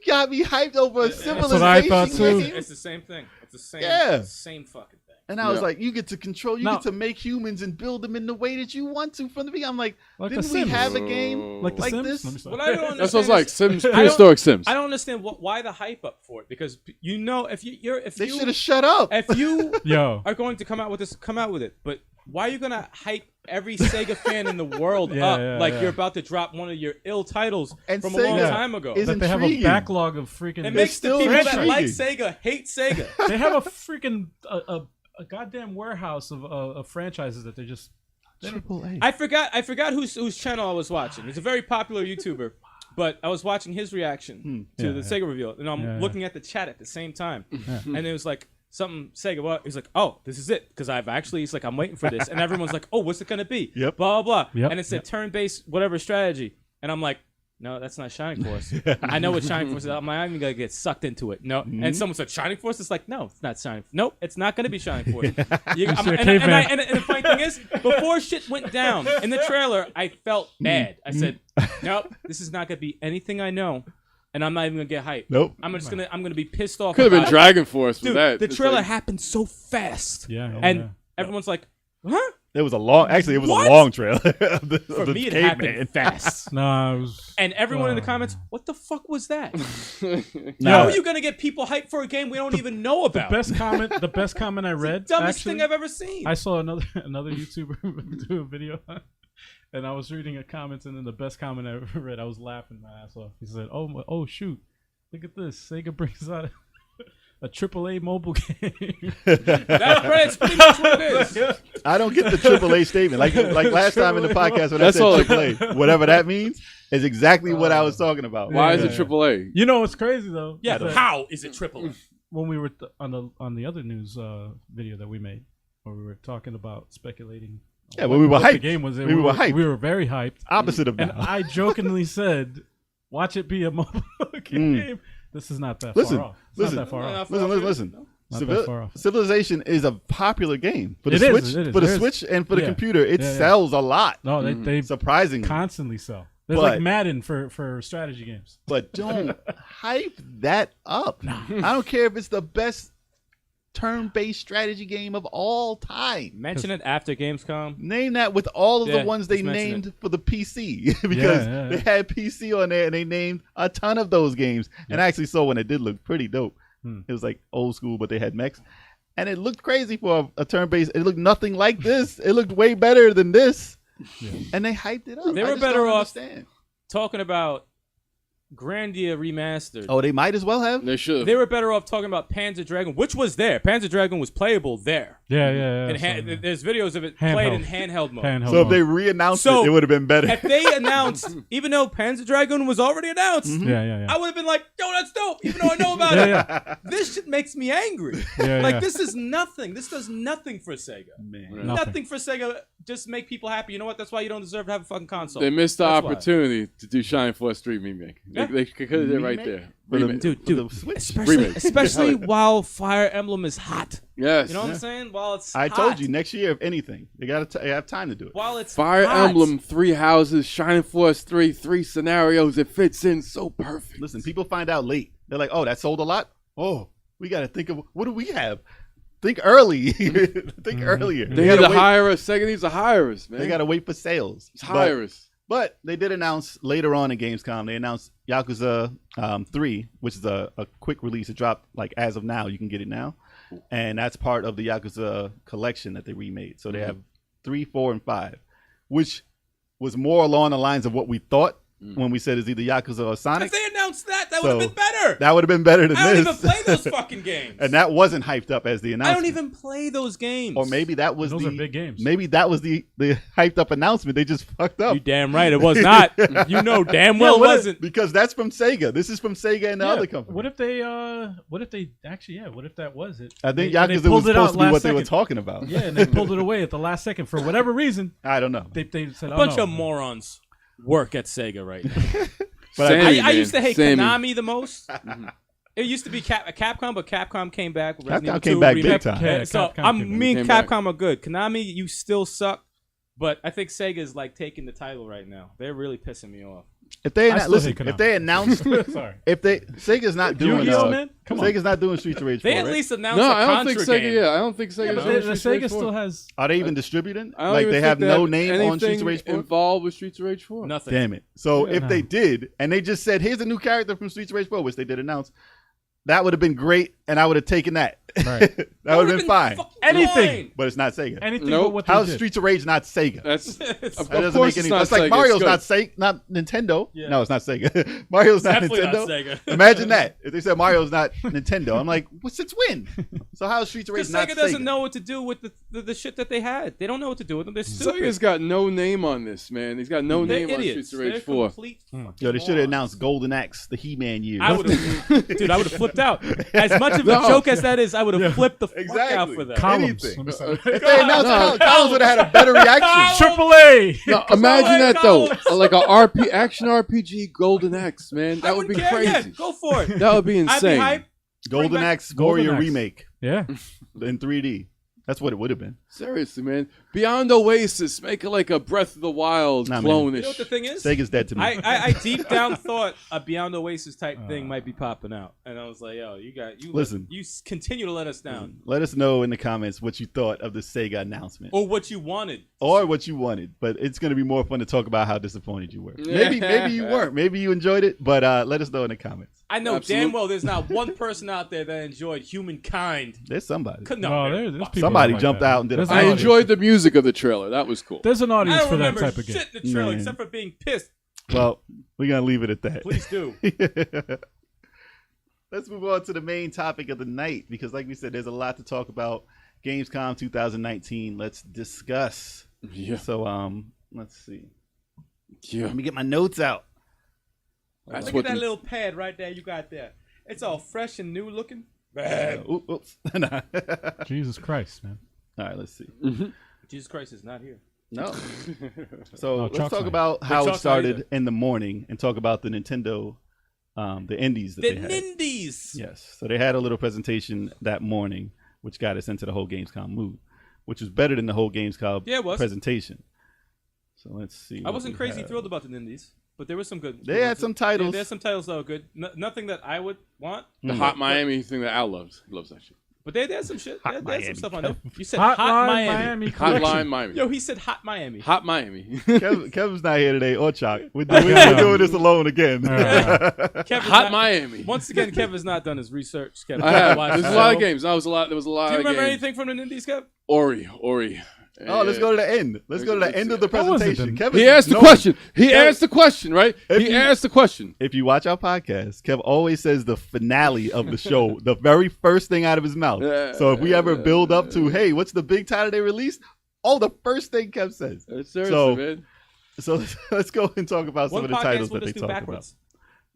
got me hyped over a Civilization. what I thought, too. game? It's the same thing. It's the same. Yeah. Same fucking thing. And I was like, you get to control, you Now- get to make humans and build them in the way that you want to from the beginning. I'm like, Like didn't The we Sims. have a game Like the like Sims? this? Let me stop. What I don't understand That's what it's like. is- Sims, I don't- prehistoric Sims. I don't understand why the hype up for it, because you know if They you should have shut up. if you Yo. are going to come out with this, come out with it. But why are you gonna hype every Sega fan in the world Yeah, up yeah, like yeah. you're about to drop one of your ill titles And from a long Sega time ago? is That they have a intriguing. backlog of freaking. It makes the still people that intriguing. like Sega hate Sega. They have a freaking a goddamn warehouse of franchises that they just. They don't- I forgot whose channel I was watching. He's a very popular YouTuber, but I was watching his reaction to the Sega reveal, and I'm looking at the chat at the same time, and it was like something Sega. Well, he's like, "Oh, this is it," because I've actually. He's like, "I'm waiting for this," and everyone's like, "Oh, what's it gonna be?" Yep. Blah blah blah, Yep, and it said turn-based whatever strategy, and I'm like. No, that's not Shining Force. I know what Shining Force is. I'm not even gonna get sucked into it. No, and someone said Shining Force. It's like, no, it's not Shining. Nope, it's not gonna be Shining Force. And the funny thing is, before shit went down in the trailer, I felt bad. I said, nope, this is not gonna be anything I know, and I'm not even gonna get hyped. Nope. I'm gonna be pissed off. Could have been about it. Dragon Force with Dude, that. the It's trailer like- happened so fast. Yeah. And everyone's like, huh? It was a long. Actually, it was What? a long trailer. of the, For of the me, it caveman. happened fast. Nah, it was. And everyone in the comments, what the fuck was that? Nah. How are you gonna get people hyped for a game we don't even know about? The best comment I read. Dumbest actually, thing I've ever seen. I saw another YouTuber do a video, and I was reading a comment, and then the best comment I ever read, I was laughing my ass off. He said, "Oh shoot, look at this! Sega brings out a AAA mobile game." That's pretty much what it is. I don't get the AAA statement. Like last time in the podcast when That's I all said AAA, whatever that means is exactly what I was talking about. Why is Yeah. it AAA? You know what's crazy though? Yeah, is that how is it triple? when we were on the other news video that we made, where we were talking about speculating. Yeah, when we were what the hyped. game was. We were hyped. We were very hyped. Opposite of And now. I jokingly said, "Watch it be a mobile game." This is not that Listen, far off. It's listen. not that far off. Listen. Not that far off. Civilization is a popular game for the It is, Switch. it is. For the There's- Switch and for the yeah. computer, it Yeah, yeah. sells a lot. No, they Surprisingly, constantly sell. There's But- like Madden for strategy games. but don't hype that up. I don't care if it's the best turn-based strategy game of all time. Mention it after Gamescom. Name that with all of Yeah, the ones they just mention named for the PC because Yeah. they had PC on there and they named a ton of those games. And I actually saw one that did look pretty dope. It was like old school, but they had mechs. And it looked crazy for a turn-based. It looked nothing like this. It looked way better than this. And they hyped it up. They I were just better don't off- understand. Talking about Grandia Remastered. Oh, they might as well have. They should. They were better off talking about Panzer Dragon, which was there. Panzer Dragon was playable there. Yeah. And there's videos of it played in handheld mode. Handheld So if mode. they re-announced So, it would have been better. If they announced, even though Panzer Dragon was already announced, yeah. I would have been like, yo, that's dope, even though I know about it. This shit makes me angry. Yeah. This is nothing. This does nothing for Sega. Man. Nothing for Sega. Just make people happy. You know what? That's why you don't deserve to have a fucking console. They missed the That's why. opportunity to do Shining Force 3 remake. Yeah. They could have did it right Remake? there. Dude, Switch. especially while Fire Emblem is hot. Yes. You know what I'm saying? While it's I hot. told you next year, if anything, they have time to do it. While it's Fire hot. Emblem, 3 houses, Shining Force 3, 3 scenarios. It fits in so perfect. Listen, people find out late. They're like, oh, that sold a lot? Oh, we got to think of, what do we have? Think early. Think earlier. They need to hire us. Sega needs to hire us, man. They got to wait for sales. Just hire us. But they did announce later on in Gamescom, they announced Yakuza 3, which is a quick release. It dropped like as of now. You can get it now. And that's part of the Yakuza collection that they remade. So they have 3, 4, and 5, which was more along the lines of what we thought when we said it's either Yakuza or Sonic. If they announced that would have been better. That would have been better than I don't this. even play those fucking games. And that wasn't hyped up as the announcement. I don't even play those games. Or maybe that was Those are big games. Maybe that was the hyped up announcement. They just fucked up. You damn right it was not. You know damn well it wasn't. Because that's from Sega. This is from Sega and the other company. What if they actually what if that was it? I think And they Yakuza was pulled it out supposed to be what last they were second. talking about. Yeah, and they pulled it away at the last second for whatever reason. I don't know. They said, A bunch of morons work at Sega right now. But Sammy, I used to hate Sammy. Konami the most. It used to be Capcom, but Capcom came back. with Resident Capcom Evil came 2 back remake. big time. Yeah, So Capcom came back. me and Came back. Capcom are good. Konami, you still suck. But I think Sega's like taking the title right now. They're really pissing me off. If they I still listen, hate Konami. if they announced, Sorry. if they Sega's not doing Yu-Gi-Oh, man? Come on. Sega's not doing Streets of Rage 4. They at right? least announced No, a I don't Contra think Sega. game. Yeah, I don't think Sega. But the Sega still has. Are they even distributing? I don't Like even they think have no name on Streets anything of Rage 4? involved with Streets of Rage 4. Nothing. Damn it. So Yeah, if no. they did, and they just said, here's a new character from Streets of Rage 4, which they did announce, that would have been great, and I would have taken that. Right. That would have been fine. Anything. But it's not Sega. Anything Nope. but what they How's did. Streets of Rage not Sega? That's That of doesn't course make any. it's not That's like Sega. Mario's It's good. not Nintendo. Yeah. No, it's not Sega. Mario's not Definitely not Nintendo. Sega. Imagine that if they said Mario's not Nintendo. I'm like, well, since when? So how's Streets of Rage Because not Sega doesn't Sega? know what to do with the shit that they had. They don't know what to do with them. They're stupid. Sega's got no name on this, man. He's got no They're name on idiots. Streets of Rage They're 4. complete Yo, they should have announced Golden Axe, the He-Man year. I would have, dude. I would have flipped out. As much of a joke as that is, I would have flipped the fuck out for that. Columns. Anything. Let me say. If they announced Collins would have had a better reaction. Triple A. No, imagine that though, Columns. like a action RPG Golden Axe, man. That would be Care, yeah, crazy. go for it. That would be I'd be insane. hyped. Golden Bring back Axe Warrior Golden Axe. remake Yeah. in 3D. That's what it would have been. Seriously, man. Beyond Oasis, make it like a Breath of the Wild Nah, man. clone-ish. You know what the thing is? Sega's dead to me. I deep down thought a Beyond Oasis type thing might be popping out, and I was like, "Yo, you Listen. you continue to let us down, Let us know in the comments what you thought of the Sega announcement. or what you wanted." Or what you wanted, but it's going to be more fun to talk about how disappointed you were. Maybe you weren't. Maybe you enjoyed it, but let us know in the comments. I know Absolute- damn well there's not one person out there that enjoyed Humankind. There's somebody. No, there's people Somebody like jumped that. out and did a There's an I audience. enjoyed the music of the trailer. That was cool. There's an I audience don't for that remember type of game. shit in the trailer Man. except for being pissed. Well, we're going to leave it at that. Please do. Let's move on to the main topic of the night because, like we said, there's a lot to talk about. Gamescom 2019. Let's discuss. Yeah. So, let's see. Yeah. Let me get my notes out. That's Look what at that the- little pad right there you got there. It's all fresh and new looking. Oops. Nah. Jesus Christ, man. All right, let's see. Jesus Christ is not here. No. So let's Chalk's talk not. about how it Chalk's not started either. in the morning and talk about the Nintendo, the indies that The they had. Nindies. Yes. So they had a little presentation that morning, which got us into the whole Gamescom mood, which was better than the whole Gamescom Yeah, it was. presentation. So let's see. I what wasn't we crazy have. thrilled about the Nindies, but there was some good. They had some titles. There's some titles that were good. Nothing that I would want. The Hot Miami thing that Al loves. He loves that shit. But they had some shit. They had some Miami. stuff on there. You said Hotline Hot Miami. Collection. Hotline Miami. Yo, he said Hot Miami. Hot Miami. Kevin's not here today, or Chuck. We're doing this alone again. Kevin's Hot not- Miami. Once again, Kevin's not done his research. Kevin, I have. watched There's the a lot of show. games. There was a lot Do you of remember games. anything from the Nindies, Kev? Ori. Oh, let's go to the end. Let's go to the end of the How was it presentation. then? Kevin, He asked the no, question. He Kev- asked the question, right? If He you- asked the question. If you watch our podcast, Kev always says the finale of the show, the very first thing out of his mouth. So if we ever build up to, hey, what's the big title they released? Oh, the first thing Kev says. Seriously, So- man. So let's go and talk about some One of the podcast titles we'll that they just do talked about. backwards.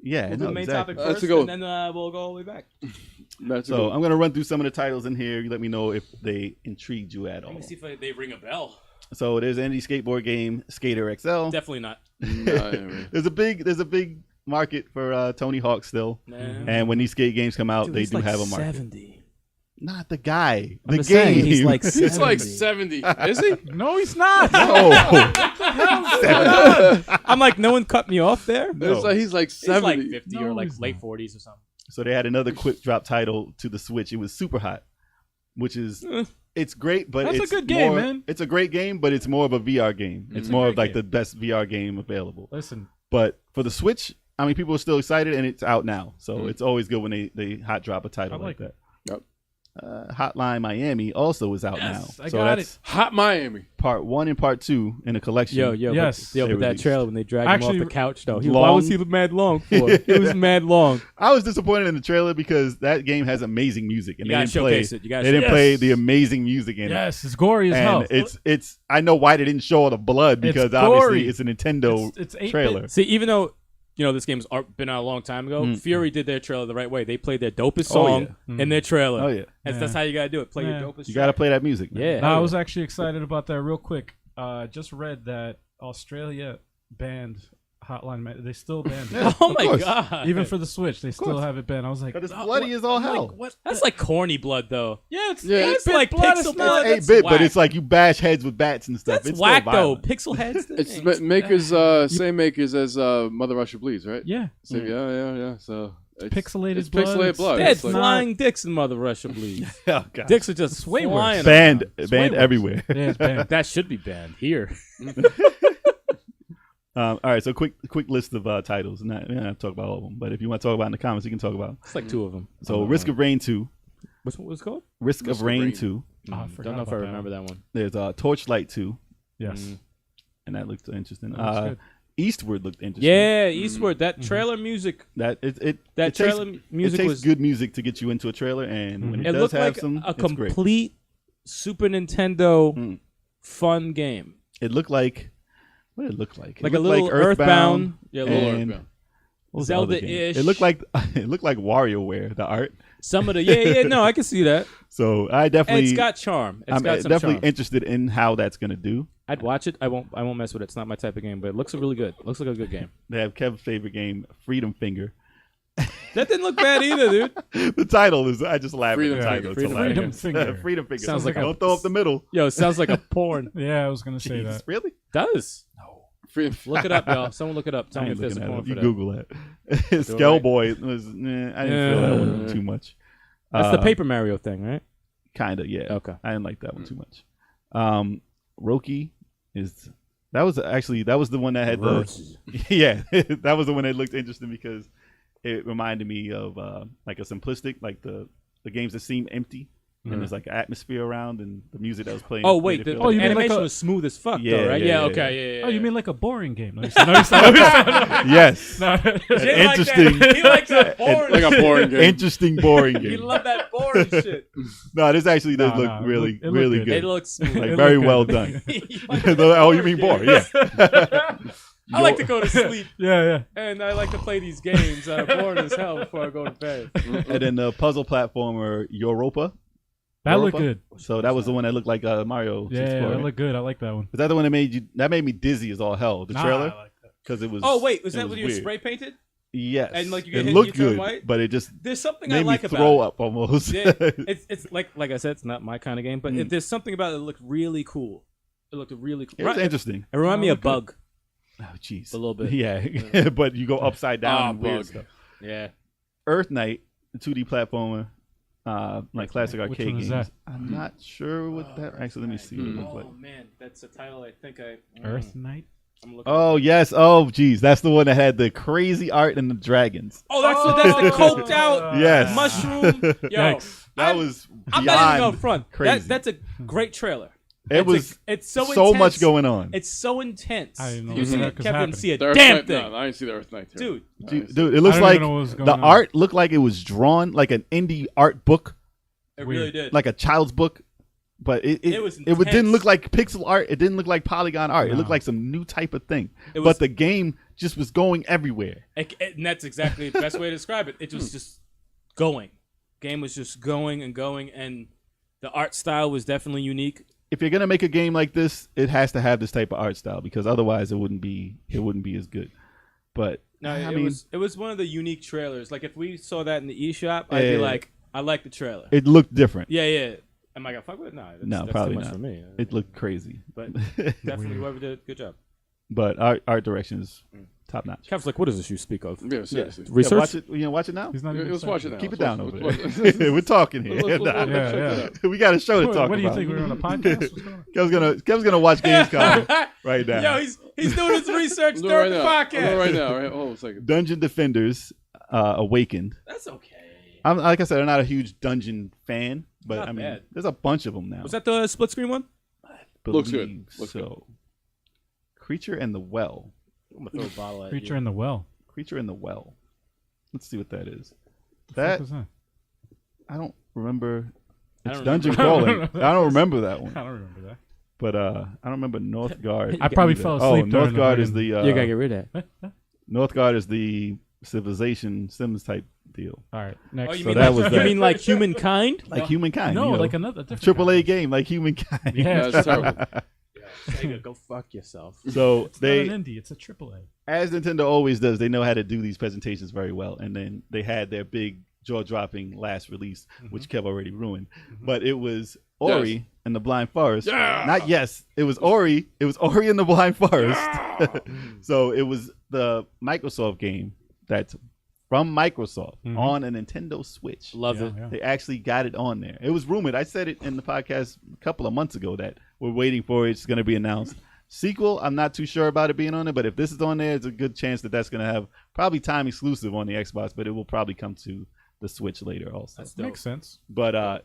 Yeah, We'll do no, the main exactly. topic That's first, a good and then we'll go all the way back. That's a So good- I'm going to run through some of the titles in here. You let me know if they intrigued you at all. Let me see if they ring a bell. So there's an indie skateboard game, Skater XL. Definitely not. Nah, There's a big market for Tony Hawk still. Man. And when these skate games come out, Dude, they he's do like have a market. 70. Not the guy. I'm The just saying, game. he's like 70. He's like 70. Is he? No, he's not. No. I'm like, no one cut me off there. No. It's like, he's like He's 70. like 50 or No, like he's late not. 40s or something. So they had another quick drop title to the Switch. It was Super Hot, which is it's great, but That's a it's good game, more, man. It's a great game, but it's more of a VR game. It's more of great like the best VR game available. Listen, But for the Switch, I mean, people are still excited, and it's out now. So it's always good when they hot drop a title I like that. Yep. Hotline Miami also is out Yes, now. I So got that's Hot Miami. part 1 and part 2 in a collection. Yo, Yes. but They that released. trailer when they dragged him Actually, off the couch though. long. Why was he mad long for? He was mad long. I was disappointed in the trailer because that game has amazing music, and You they gotta didn't play. showcase it. You gotta They didn't showcase play it. the amazing music in it. yes, it's gory as hell. And it's I know why they didn't show all the blood It's because gory. obviously it's a Nintendo It's 8-bit. trailer. See, even though this game's been out a long time ago, Fury did their trailer the right way. They played their dopest Oh, song in their trailer. Oh yeah, And that's how you gotta do it. Play Yeah. your dopest. you got to play that music. Man. Yeah. No, I was actually excited about that real quick. Just read that Australia banned Hotline Miami. They still banned it. Oh Of my course. god. Even for the Switch, they still course. have it banned. I was like, But it's "Oh, bloody as all I'm hell. like, what? That's like corny blood though. Yeah, it's Yeah, It's 8-bit like blood. pixel It's blood. not- That's 8-bit, but whack. it's like you bash heads with bats and stuff. That's it's whack still though. violent. Pixel heads. It's makers, same makers as Mother Russia Bleeds, right? Yeah, Same, yeah. So it's Pixelated it's blood. pixelated blood. Dead It's like- flying dicks in Mother Russia Bleeds. Oh, God. Dicks are just way worse. flying. Banned, around. banned everywhere. yeah, it's banned. That should be banned here. All right, so quick list of titles. Not talk about all of them, but if you want to talk about it in the comments, you can talk about. It's like two of them. So Risk of Rain 2, What's it called? Risk of Rain 2. Oh, I forgot Don't know if I about that remember one. that one. There's Torchlight 2, Yes. and that looked interesting. That looks good. Eastward looked interesting. Yeah, Eastward. That trailer music. That it That it trailer takes, music it takes was. good music to get you into a trailer, and when it, It does looked have like some, a it's great. complete Super Nintendo fun game. It looked like what did it look like? It Like a looked little Earthbound. Yeah, a little and Earthbound. what was the other game? Zelda-ish. It looked like WarioWare, the art. Some of the yeah. No, I can see that. So I And definitely, it's got charm. It's I'm got some definitely charm. interested in how that's gonna do. I'd watch it. I won't mess with it. It's not my type of game, but it looks really good. It looks like a good game. They have Kev's favorite game, Freedom Finger. That didn't look bad either, dude. The title is I just laugh Freedom at the Finger. title. It's Freedom hilarious. Finger. Freedom Finger. Sounds like don't throw up the middle. Yo, it sounds like a porn. Yeah, I was gonna say Jeez, that. really? Does. Freedom. Look it up, y'all. Someone look it up. Tell I me ain't if there's a looking at it. porn You for that. Google that. Skellboy was. I didn't feel that one too much. That's the Paper Mario thing, right? Kinda, yeah. Okay. I didn't like that one too much. Roki is that was the one that had the yeah that was the one that looked interesting because it reminded me of like a simplistic like the games that seem empty and there's like an atmosphere around and the music that was playing. Oh wait, the made it feel you like- mean like animation a- was smooth as fuck, Yeah, though, right? yeah, Yeah. yeah, Okay. Yeah. Oh, you mean like a boring game? No, no, yes, no. interesting. He likes that boring. Like a boring game. interesting boring You game. love that boring shit. No, this actually does No, look no, it really looked- it looked really good. good. It looks smooth. Like It very looked well good. done. Oh, you mean boring? Yeah. I like to go to sleep, Yeah. and I like to play these games bored as hell before I go to bed. And then the puzzle platformer Europa. That looked Europa? good. So that was the one that looked like Mario. Yeah, 64, that right? looked good. I like that one. Was that the one that made me dizzy as all hell? The Nah, trailer, I like that. because it was. Oh wait, was it that when you were weird. spray painted? Yes, And, like, you get it hit and looked you turn good, white? but it just There's something I made like me about throw it. up almost. Yeah, it's like I said, it's not my kind of game, but there's something about it that looked really cool. It looked really cool. It was interesting. It reminded me of looked good. Bug. Oh, jeez, A little bit. Yeah, but you go upside down Ah, and weird Bug. stuff. Yeah. Earth Knight, the 2D platformer, like classic Which arcade one is games. that? I'm not sure what that. Actually, let me see what it looks like. Oh man, that's a title I think I. Earth Knight. I'm looking. Oh yes. Oh geez, that's the one that had the crazy art and the dragons. Oh, that's the coked out Yes. mushroom. Yo, Yikes. That was I'm not even beyond going front. crazy. That's a great trailer. It was It's so so intense. much going on. It's so intense. I didn't know You see that it, was Kevin happening. didn't see a The Earth damn Knight- thing, No, I didn't see the Earth Knight. dude. Dude, it looks I don't like even know what was going the on. art looked like it was drawn like an indie art book, It Weird. really did. like a child's book. But It was it didn't intense. look like pixel art. It didn't look like polygon art. It No. looked like some new type of thing. It was- But the game just was going everywhere. And that's exactly the best way to describe it. It was just going. Game was just going and going, and the art style was definitely unique. If you're gonna make a game like this, it has to have this type of art style because otherwise it wouldn't be as good. But No, I it mean- was one of the unique trailers. Like if we saw that in the eShop, I'd be like, I like the trailer. It looked different. Yeah. Am I gonna fuck with it? No, that's probably too much not. for me. It looked crazy. But definitely whoever did it, good job. But art direction is top notch. Kev's like, what is this you speak of? Yeah, seriously. Research? Watch it. You know, watch it now. He's not even. Let's watch it now. Keep it Let's down watch- over let's there. watch- We're talking here. let's check Yeah, it out. We got a show to talk What do you about. think? We're on a podcast? What's going on? Kev's gonna watch Gamescom right now. Yo, he's doing his research I'm doing during it the right now. I'm doing it podcast. right now. Right? Hold on a second. Dungeon Defenders Awakened. That's okay. Like I said, I'm not a huge dungeon fan, but Not I mean, bad. there's a bunch of them now. Was that the split screen one? Looks good. Believe Looks so. Creature and the Well. I'm gonna throw a bottle at Creature you. in the Well. Creature in the Well. Let's see what that is. The That fuck was that? I don't remember. I It's don't dungeon remember. crawling. I don't remember that I one. don't remember that. But I don't remember Northgard. I probably either. fell asleep Oh, during the Northgard is fucking- the You gotta get rid of that. Northgard is the civilization Sims type deal. All right, next. Oh, you So mean that like, was you that. mean like humankind? Like humankind. no, you know. like another different Triple A kind. game like humankind. Yeah, That's terrible. Sega, go fuck yourself. So It's they, not an indie. It's a triple A. as Nintendo always does, they know how to do these presentations very well. And then they had their big jaw-dropping last release, which Kev already ruined. But it was Ori and the Blind Forest. Yeah. Not yes, it was Ori. It was Ori and the Blind Forest. So it was the Microsoft game that's from Microsoft on a Nintendo Switch. Love it. Yeah. They actually got it on there. It was rumored. I said it in the podcast a couple of months ago that we're waiting for it. It's going to be announced. Sequel, I'm not too sure about it being on there, but if this is on there, it's a good chance that that's going to have probably time exclusive on the Xbox, but it will probably come to the Switch later also. That's dope. Makes sense. But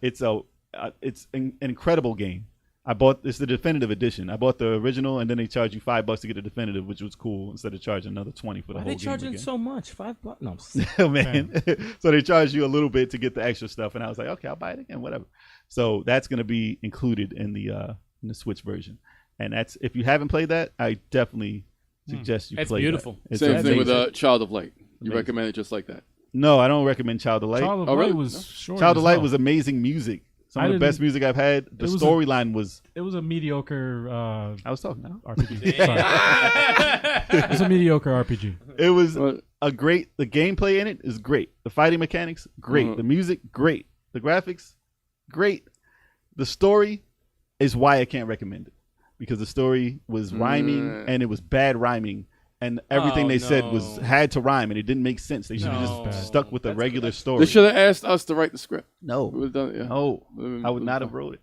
it's an incredible game. It's the definitive edition. I bought the original, and then they charge you $5 to get the definitive, which was cool. Instead of charging another $20 for the Why are whole they game charging again. so much? $5? No. Oh, man. So they charge you a little bit to get the extra stuff, and I was like, okay, I'll buy it again, whatever. So that's going to be included in the Switch version, and that's if you haven't played that, I definitely suggest you It's play. beautiful. That. It's Same thing with amazing. Child of Light. You Amazing. recommend it just like that. No, I don't recommend Child of Light. Child of Oh, Light really? was No. short. Child as of Light hell. was amazing music. Some I of the best didn't- music I've had. The it was a- storyline was. It was a mediocre I was talking now. RPG. Sorry. It was a mediocre RPG. It was What? a great. The gameplay in it is great. The fighting mechanics, great. Mhm. The music, great. The graphics, great. The story is why I can't recommend it, because the story was rhyming and it was bad rhyming, and everything Oh, they said was no. had to rhyme and it didn't make sense. They should have No. just stuck with the That's- regular that's- story. They should have asked us to write the script. We No, would have done it. Yeah. no, Would've I would been not have fun. wrote it.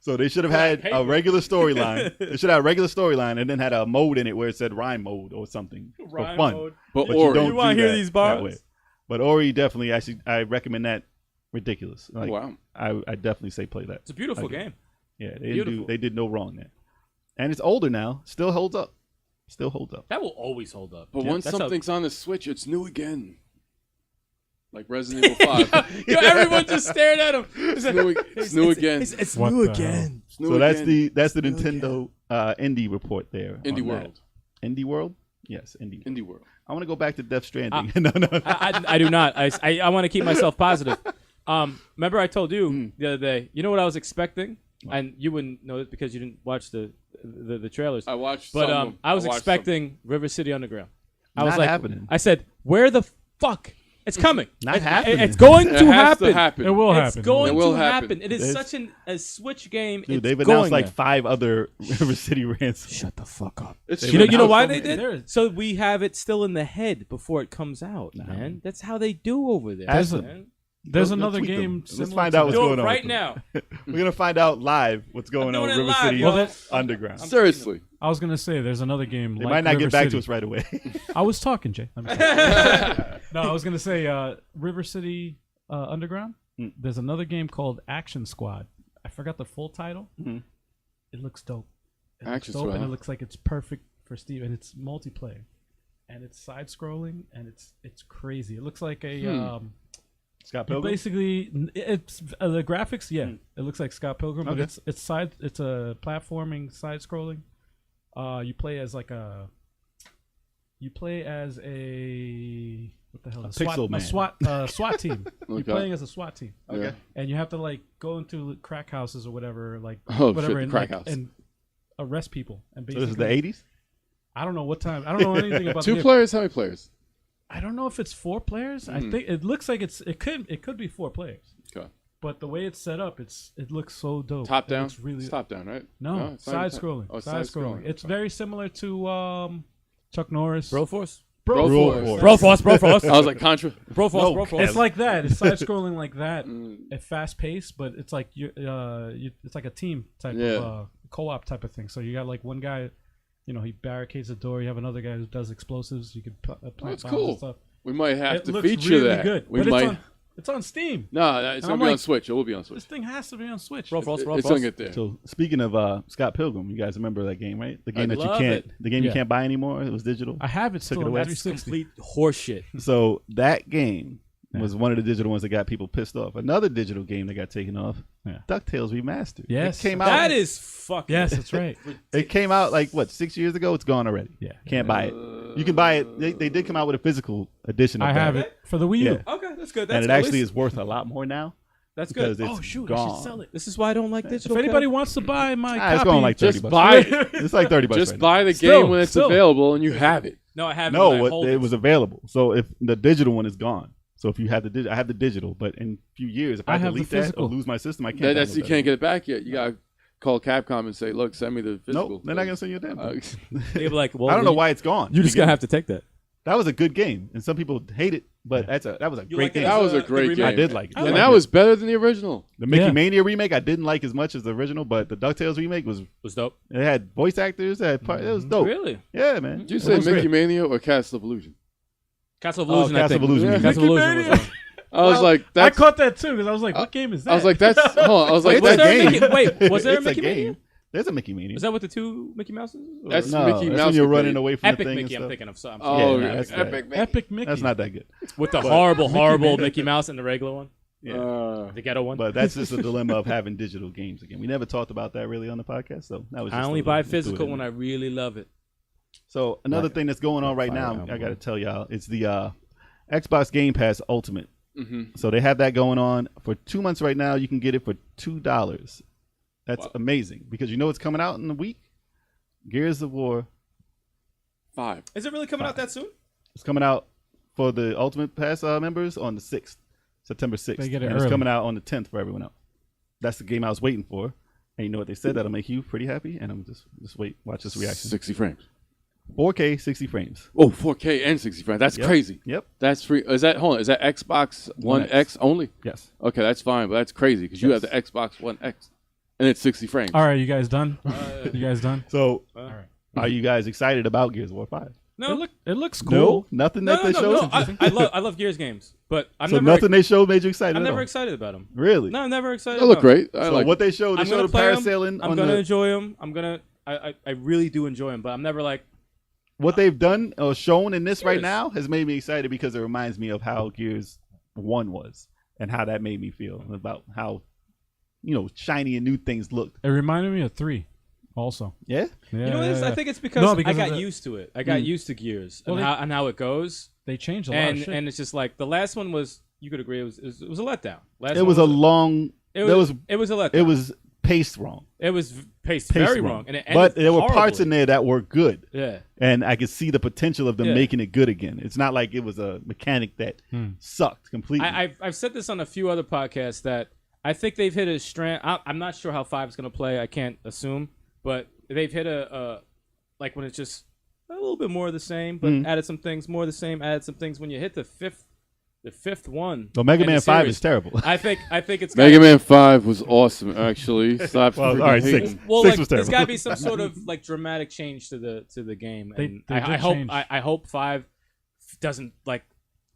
So they should have had a regular storyline. They should have a regular storyline and then had a mode in it where it said rhyme mode or something for Rhyme fun. mode. But But Ori, you don't You wanna do hear that these that bars? way. But Ori definitely, I recommend that. Ridiculous. Like, wow. I definitely say play that. It's a beautiful Okay. game. Yeah, Beautiful. they did no wrong there, and it's older now. Still holds up. Still holds up. That will always hold up. But Yeah, once that's something's on the Switch, it's new again. Like Resident Evil 5. Yo, everyone just stared at him. It's new again. It's What new the again. It's new So that's again. the Nintendo indie report there. Indie on that. World. Indie World. Yes, indie. Indie World. I want to go back to Death Stranding. no. I do not. I want to keep myself positive. Remember I told you the other day. You know what I was expecting, and you wouldn't know it because you didn't watch the trailers. I watched But some of them. I was watched expecting River City Underground. I was Not like, happening. I said, where the fuck? It's coming. Not happening. It's going some. to It has happen. to happen. It will It's happen. going It will to happen. happen. It is There's- such a Switch game. Dude, it's they've going announced like there. 5 other River City rants. Shut the fuck up. It's They've You know announced why so they many. did? So we have it still in the head before it comes out, man. That's how they do over there. There's a- man. There's They'll another tweak them. game. Let's similar find to out what's that. Do going it on right with now. We're gonna find out live what's going on doing with it River live, City yo. Well, Underground. Seriously. I was gonna say there's another game. They like might not River get back City. to us right away. I was talking, Jay. I'm sorry. No, I was gonna say River City Underground. There's another game called Action Squad. I forgot the full title. Mhm. It looks dope. It Action looks dope, and Squad. it looks like it's perfect for Steve. And it's multiplayer, and it's side scrolling, and it's crazy. It looks like a Scott you Pilgrim. basically it's the graphics. Yeah, it looks like Scott Pilgrim, but Okay. it's a platforming side scrolling. You play as a what the hell? A pixel man. SWAT team. You're Okay. playing as a SWAT team, Okay. and you have to like go into crack houses or whatever, like Oh, whatever, shit, and, crack like, house. and arrest people. And So basically, this is the 80s. I don't know what time. I don't know anything about the 2 game. players? How many players? I don't know if it's 4 players. I think it looks like it could be 4 players. Okay. But the way it's set up, it looks so dope. Top down? It's really It's top down, right? no it's not side even scrolling. Oh, side scrolling. It's very similar to Chuck Norris. Broforce. Broforce. I was like, Contra. Broforce. It's like that. It's side scrolling like that. At fast pace, but it's like it's like a team type of co-op type of thing. So you got like one guy, he barricades the door. You have another guy who does explosives. You could plant bombs and stuff. We might have It to looks feature really that. good. We But might. it's on Steam. No, it's gonna be on Switch. It will be on Switch. This thing has to be on Switch. Broforce. It's gonna get there. So speaking of Scott Pilgrim, you guys remember that game, right? The game that you love can't, it. the game you Yeah. can't buy anymore. It was digital. I have it Took still it on away. That's 360. complete horseshit. So that game was one of the digital ones that got people pissed off. Another digital game that got taken off, Ducktales Remastered. Yes. It came out. That is fucking. Yes, that's right. It came out like 6 years ago. It's gone already. Yeah. Can't buy it. You can buy it. They did come out with a physical edition of I that. have it for the Wii U. Yeah. Okay, that's good. That's And it good. At actually least- is worth a lot more now That's because good. it's Oh shoot! I gone. should sell it. This is why I don't like digital. If anybody wants to buy my It's copy, going like 30 Just bucks. buy it. It's like 30 bucks. Just right buy the Still, game when it's still. available and you have it. No, I haven't. now. but I No, hold it was available. So if the digital one is gone. So if you have I have the digital, but in a few years, if I, I have the delete that or physical. lose my system, I can't. That's download you that can't anymore. get it back yet. You gotta call Capcom and say, "Look, send me the physical." Nope, they're not gonna send you a damn thing. They'd be like, well, I don't know why it's gone. You're just gonna have to take that. That was a good game, and some people hate it, but that was a You great like game. it That as was a the great remake? game. I did like it. And I that liked was it. better than the original. The Mickey Yeah. Mania remake. I didn't like as much as the original, but the Ducktales remake was. Was dope. It had voice actors. It was dope. Really? Yeah, man. Did you It say was Mickey great. Mania or Castle of Illusion? Castle of Illusion. I Castle think. of Illusion. Yeah, Castle of Illusion was one. I was like, I "That's." caught that too because I was like, "What game is that?" I was like, "That's." Hold on. I was like, It's a "That's game. Wait, was there a It's Mickey game. Mania? There's a Mickey Mania. Is that with the 2 Mickey Mouses? Or- That's no, Mickey that's Mouse when you're Cafe. running away from Epic the thing Mickey. and I'm stuff. thinking of. I'm Oh, sorry. Yeah, that's that. Epic Mickey. That's not that good. With the But- horrible Mickey Mouse and the regular one, Yeah. the ghetto one. But that's just a dilemma of having digital games again. We never talked about that really on the podcast, so that was. I just only a- buy let's do it physical in when there. I really love it. So another thing that's going on right Fire now, Emblem. I got to tell y'all, it's the Xbox Game Pass Ultimate. Mm-hmm. So they have that going on for 2 months right now. You can get it for $2. That's amazing because you know it's coming out in a week. Gears of War 5. Is it really coming out that soon? is coming out for the Ultimate Pass members on the 6th, September 6th. They get it and it's early. coming out on the 10th for everyone else. That's the game I was waiting for. And you know what they said? That'll make you pretty happy. And I'm just watch this reaction. 60 frames. 4K, 60 frames. Oh, 4K and 60 frames. That's Yep. crazy. Yep. That's free. Is that Xbox One X. X only? Yes. Okay, that's fine, but that's crazy because you have the Xbox One X, and it's 60 frames. All right, you guys done? You guys done? So, All right. are you guys excited about Gears of War 5? No, It looks No, cool. nothing no, that no, they showed. no. I love Gears games, but I'm So never. nothing they showed made you excited. I'm at never all? excited about them. Really? No, I'm never excited. They look about 'em. great. I So like. what they showed? They I'm gonna showed a play 'em. parasailing I'm on gonna the. enjoy them. I really do enjoy them, but I'm never like. What they've done or shown in this right Gears. now has made me excited because it reminds me of how Gears 1 was and how that made me feel about how, shiny and new things looked. It reminded me of 3, also. Yeah? Yeah, You know what it is? yeah, I yeah. think it's because, No, because I of got the- used to it. I got used to Gears Well, and how it goes. They changed a lot of shit. And it's just like the last one was. You could agree it was a letdown. Last It one was a long. It was was a letdown. it was paced wrong. It was paced Paced very wrong, and it ended but there were parts horribly. in there that were good. Yeah. And I could see the potential of them Yeah. making it good again. It's not like it was a mechanic that sucked completely. I've said this on a few other podcasts that I think they've hit a strand. I'm not sure how 5 is going to play. I can't assume, but they've hit a like when it's just a little bit more of the same, but added some things more of the same. Added some things when you hit the fifth one. Well, Mega in the Man 5 series, is terrible. I think it's Mega Man 5 was awesome, actually. Stop. Well, freaking all right, hating. 6. Well, 6 like was there's terrible. got to be some sort of like dramatic change to the game, They- and they I did hope change. I hope 5 doesn't like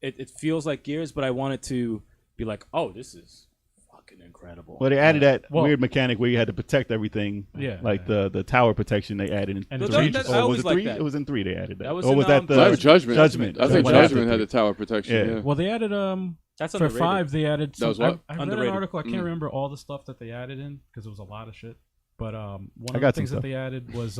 it feels like Gears, but I want it to be like, oh, this is fucking incredible. Well, they added that Well- weird mechanic where you had to protect everything. Yeah, Like the tower protection they added in And 3. the changes. I Or always was it like 3? that. It was in 3 they added that. That was or in, was that the Judgment. Judgment? I think That's what Judgment had the tower protection. Yeah. Yeah. Well, they added That's for underrated. 5 they added. Some, was what? I read an Underrated. article. I can't remember all the stuff that they added in because it was a lot of shit. But one I of got the some things that stuff. they added was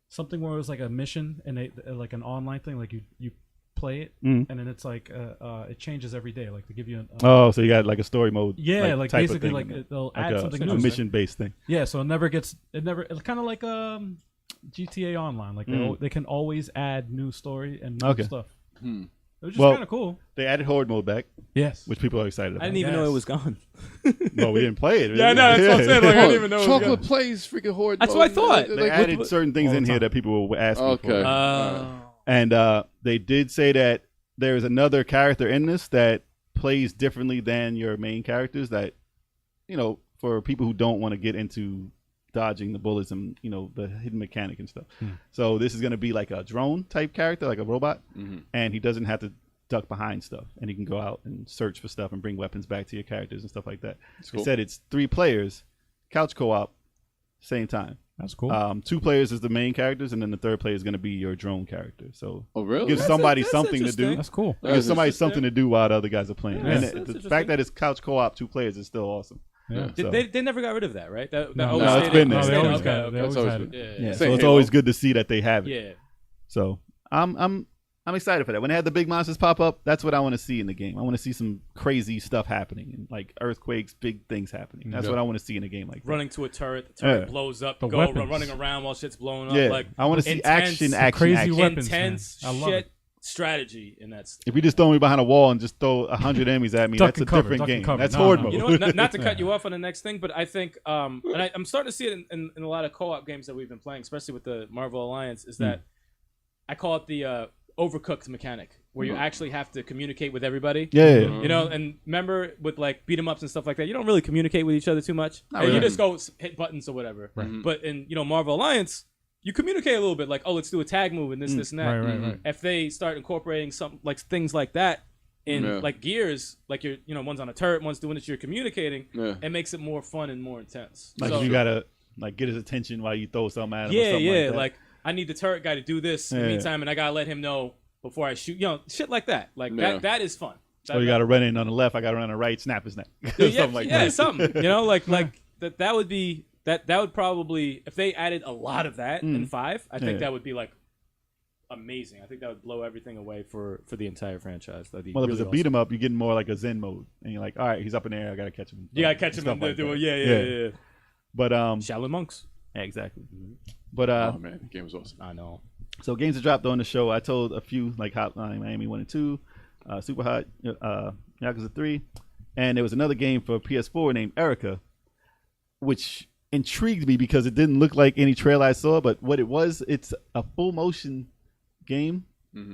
something where it was like a mission and they like an online thing. Like you play it and then it's like it changes every day. Like they give you an Oh, so you got like a story mode. yeah, like type of basically thing like in it. they'll Like add something a new. mission based thing. Yeah, so it's kind of like GTA Online. Like they can always add new story and new stuff. It was just kind of cool. They added Horde mode back. Yes. Which people are excited about. I didn't even know it was gone. No, we didn't play it. Yeah, I know. That's what I'm saying. Like, I didn't even know. Chocolate plays freaking Horde. That's what I thought. They added certain things in here that people were asking for. And they did say that there's another character in this that plays differently than your main characters. That, for people who don't want to get into dodging the bullets and the hidden mechanic and stuff. So this is going to be like a drone type character, like a robot, and he doesn't have to duck behind stuff, and he can go out and search for stuff and bring weapons back to your characters and stuff like that. Cool. They said it's 3 players, couch co-op, same time. That's cool. 2 players is the main characters, and then the 3rd player is going to be your drone character. So really? Give somebody something to do. That's cool. Give somebody something to do while the other guys are playing. And the fact that it's couch co-op 2 players is still awesome. Yeah. They never got rid of that, right? That no, it's been there. They always had it. Yeah. So it's always good to see that they have it. Yeah. So I'm excited for that. When they had the big monsters pop up, that's what I want to see in the game. I want to see some crazy stuff happening, and like earthquakes, big things happening. That's what I want to see in a game like that. Running to a turret, the turret blows up, running around while shit's blowing up. Yeah. Like I want to see action, crazy weapons, intense shit. Strategy in that. If you just throw me behind a wall and just throw 100 enemies at me, that's a different game. That's horde mode. You know what? Not to cut you off on the next thing, but I think, and I'm starting to see it in a lot of co-op games that we've been playing, especially with the Marvel Alliance, is that I call it the overcooked mechanic, where you actually have to communicate with everybody. Yeah. And remember with like beat 'em ups and stuff like that, you don't really communicate with each other too much. You just go hit buttons or whatever. Right. But in Marvel Alliance, you communicate a little bit, like, oh, let's do a tag move and this and that. Right. If they start incorporating some like things like that in like Gears, like you're one's on a turret, one's doing this, you're communicating. It makes it more fun and more intense. Like you gotta like get his attention while you throw something at him. Or something like I need the turret guy to do this in the meantime, and I gotta let him know before I shoot. Shit like that. Like that is fun. So you gotta run in on the left, I gotta run on the right, snap his neck. Something like that. Something. Like that would be. That would probably, if they added a lot of that in 5, I think that would be like amazing. I think that would blow everything away for the entire franchise. That'd be well, if really it's a beat 'em up, you're getting more like a Zen mode, and you're like, all right, he's up in the air, I gotta catch him. You gotta catch him and like do it. Yeah. But Shaolin monks. Yeah, exactly. But oh man, the game was awesome. I know. So games that dropped on the show, I told a few like Hotline Miami 1 and 2, Super Hot, Yakuza 3, and there was another game for PS4 named Erica, which intrigued me because it didn't look like any trailer I saw, but what it was, it's a full motion game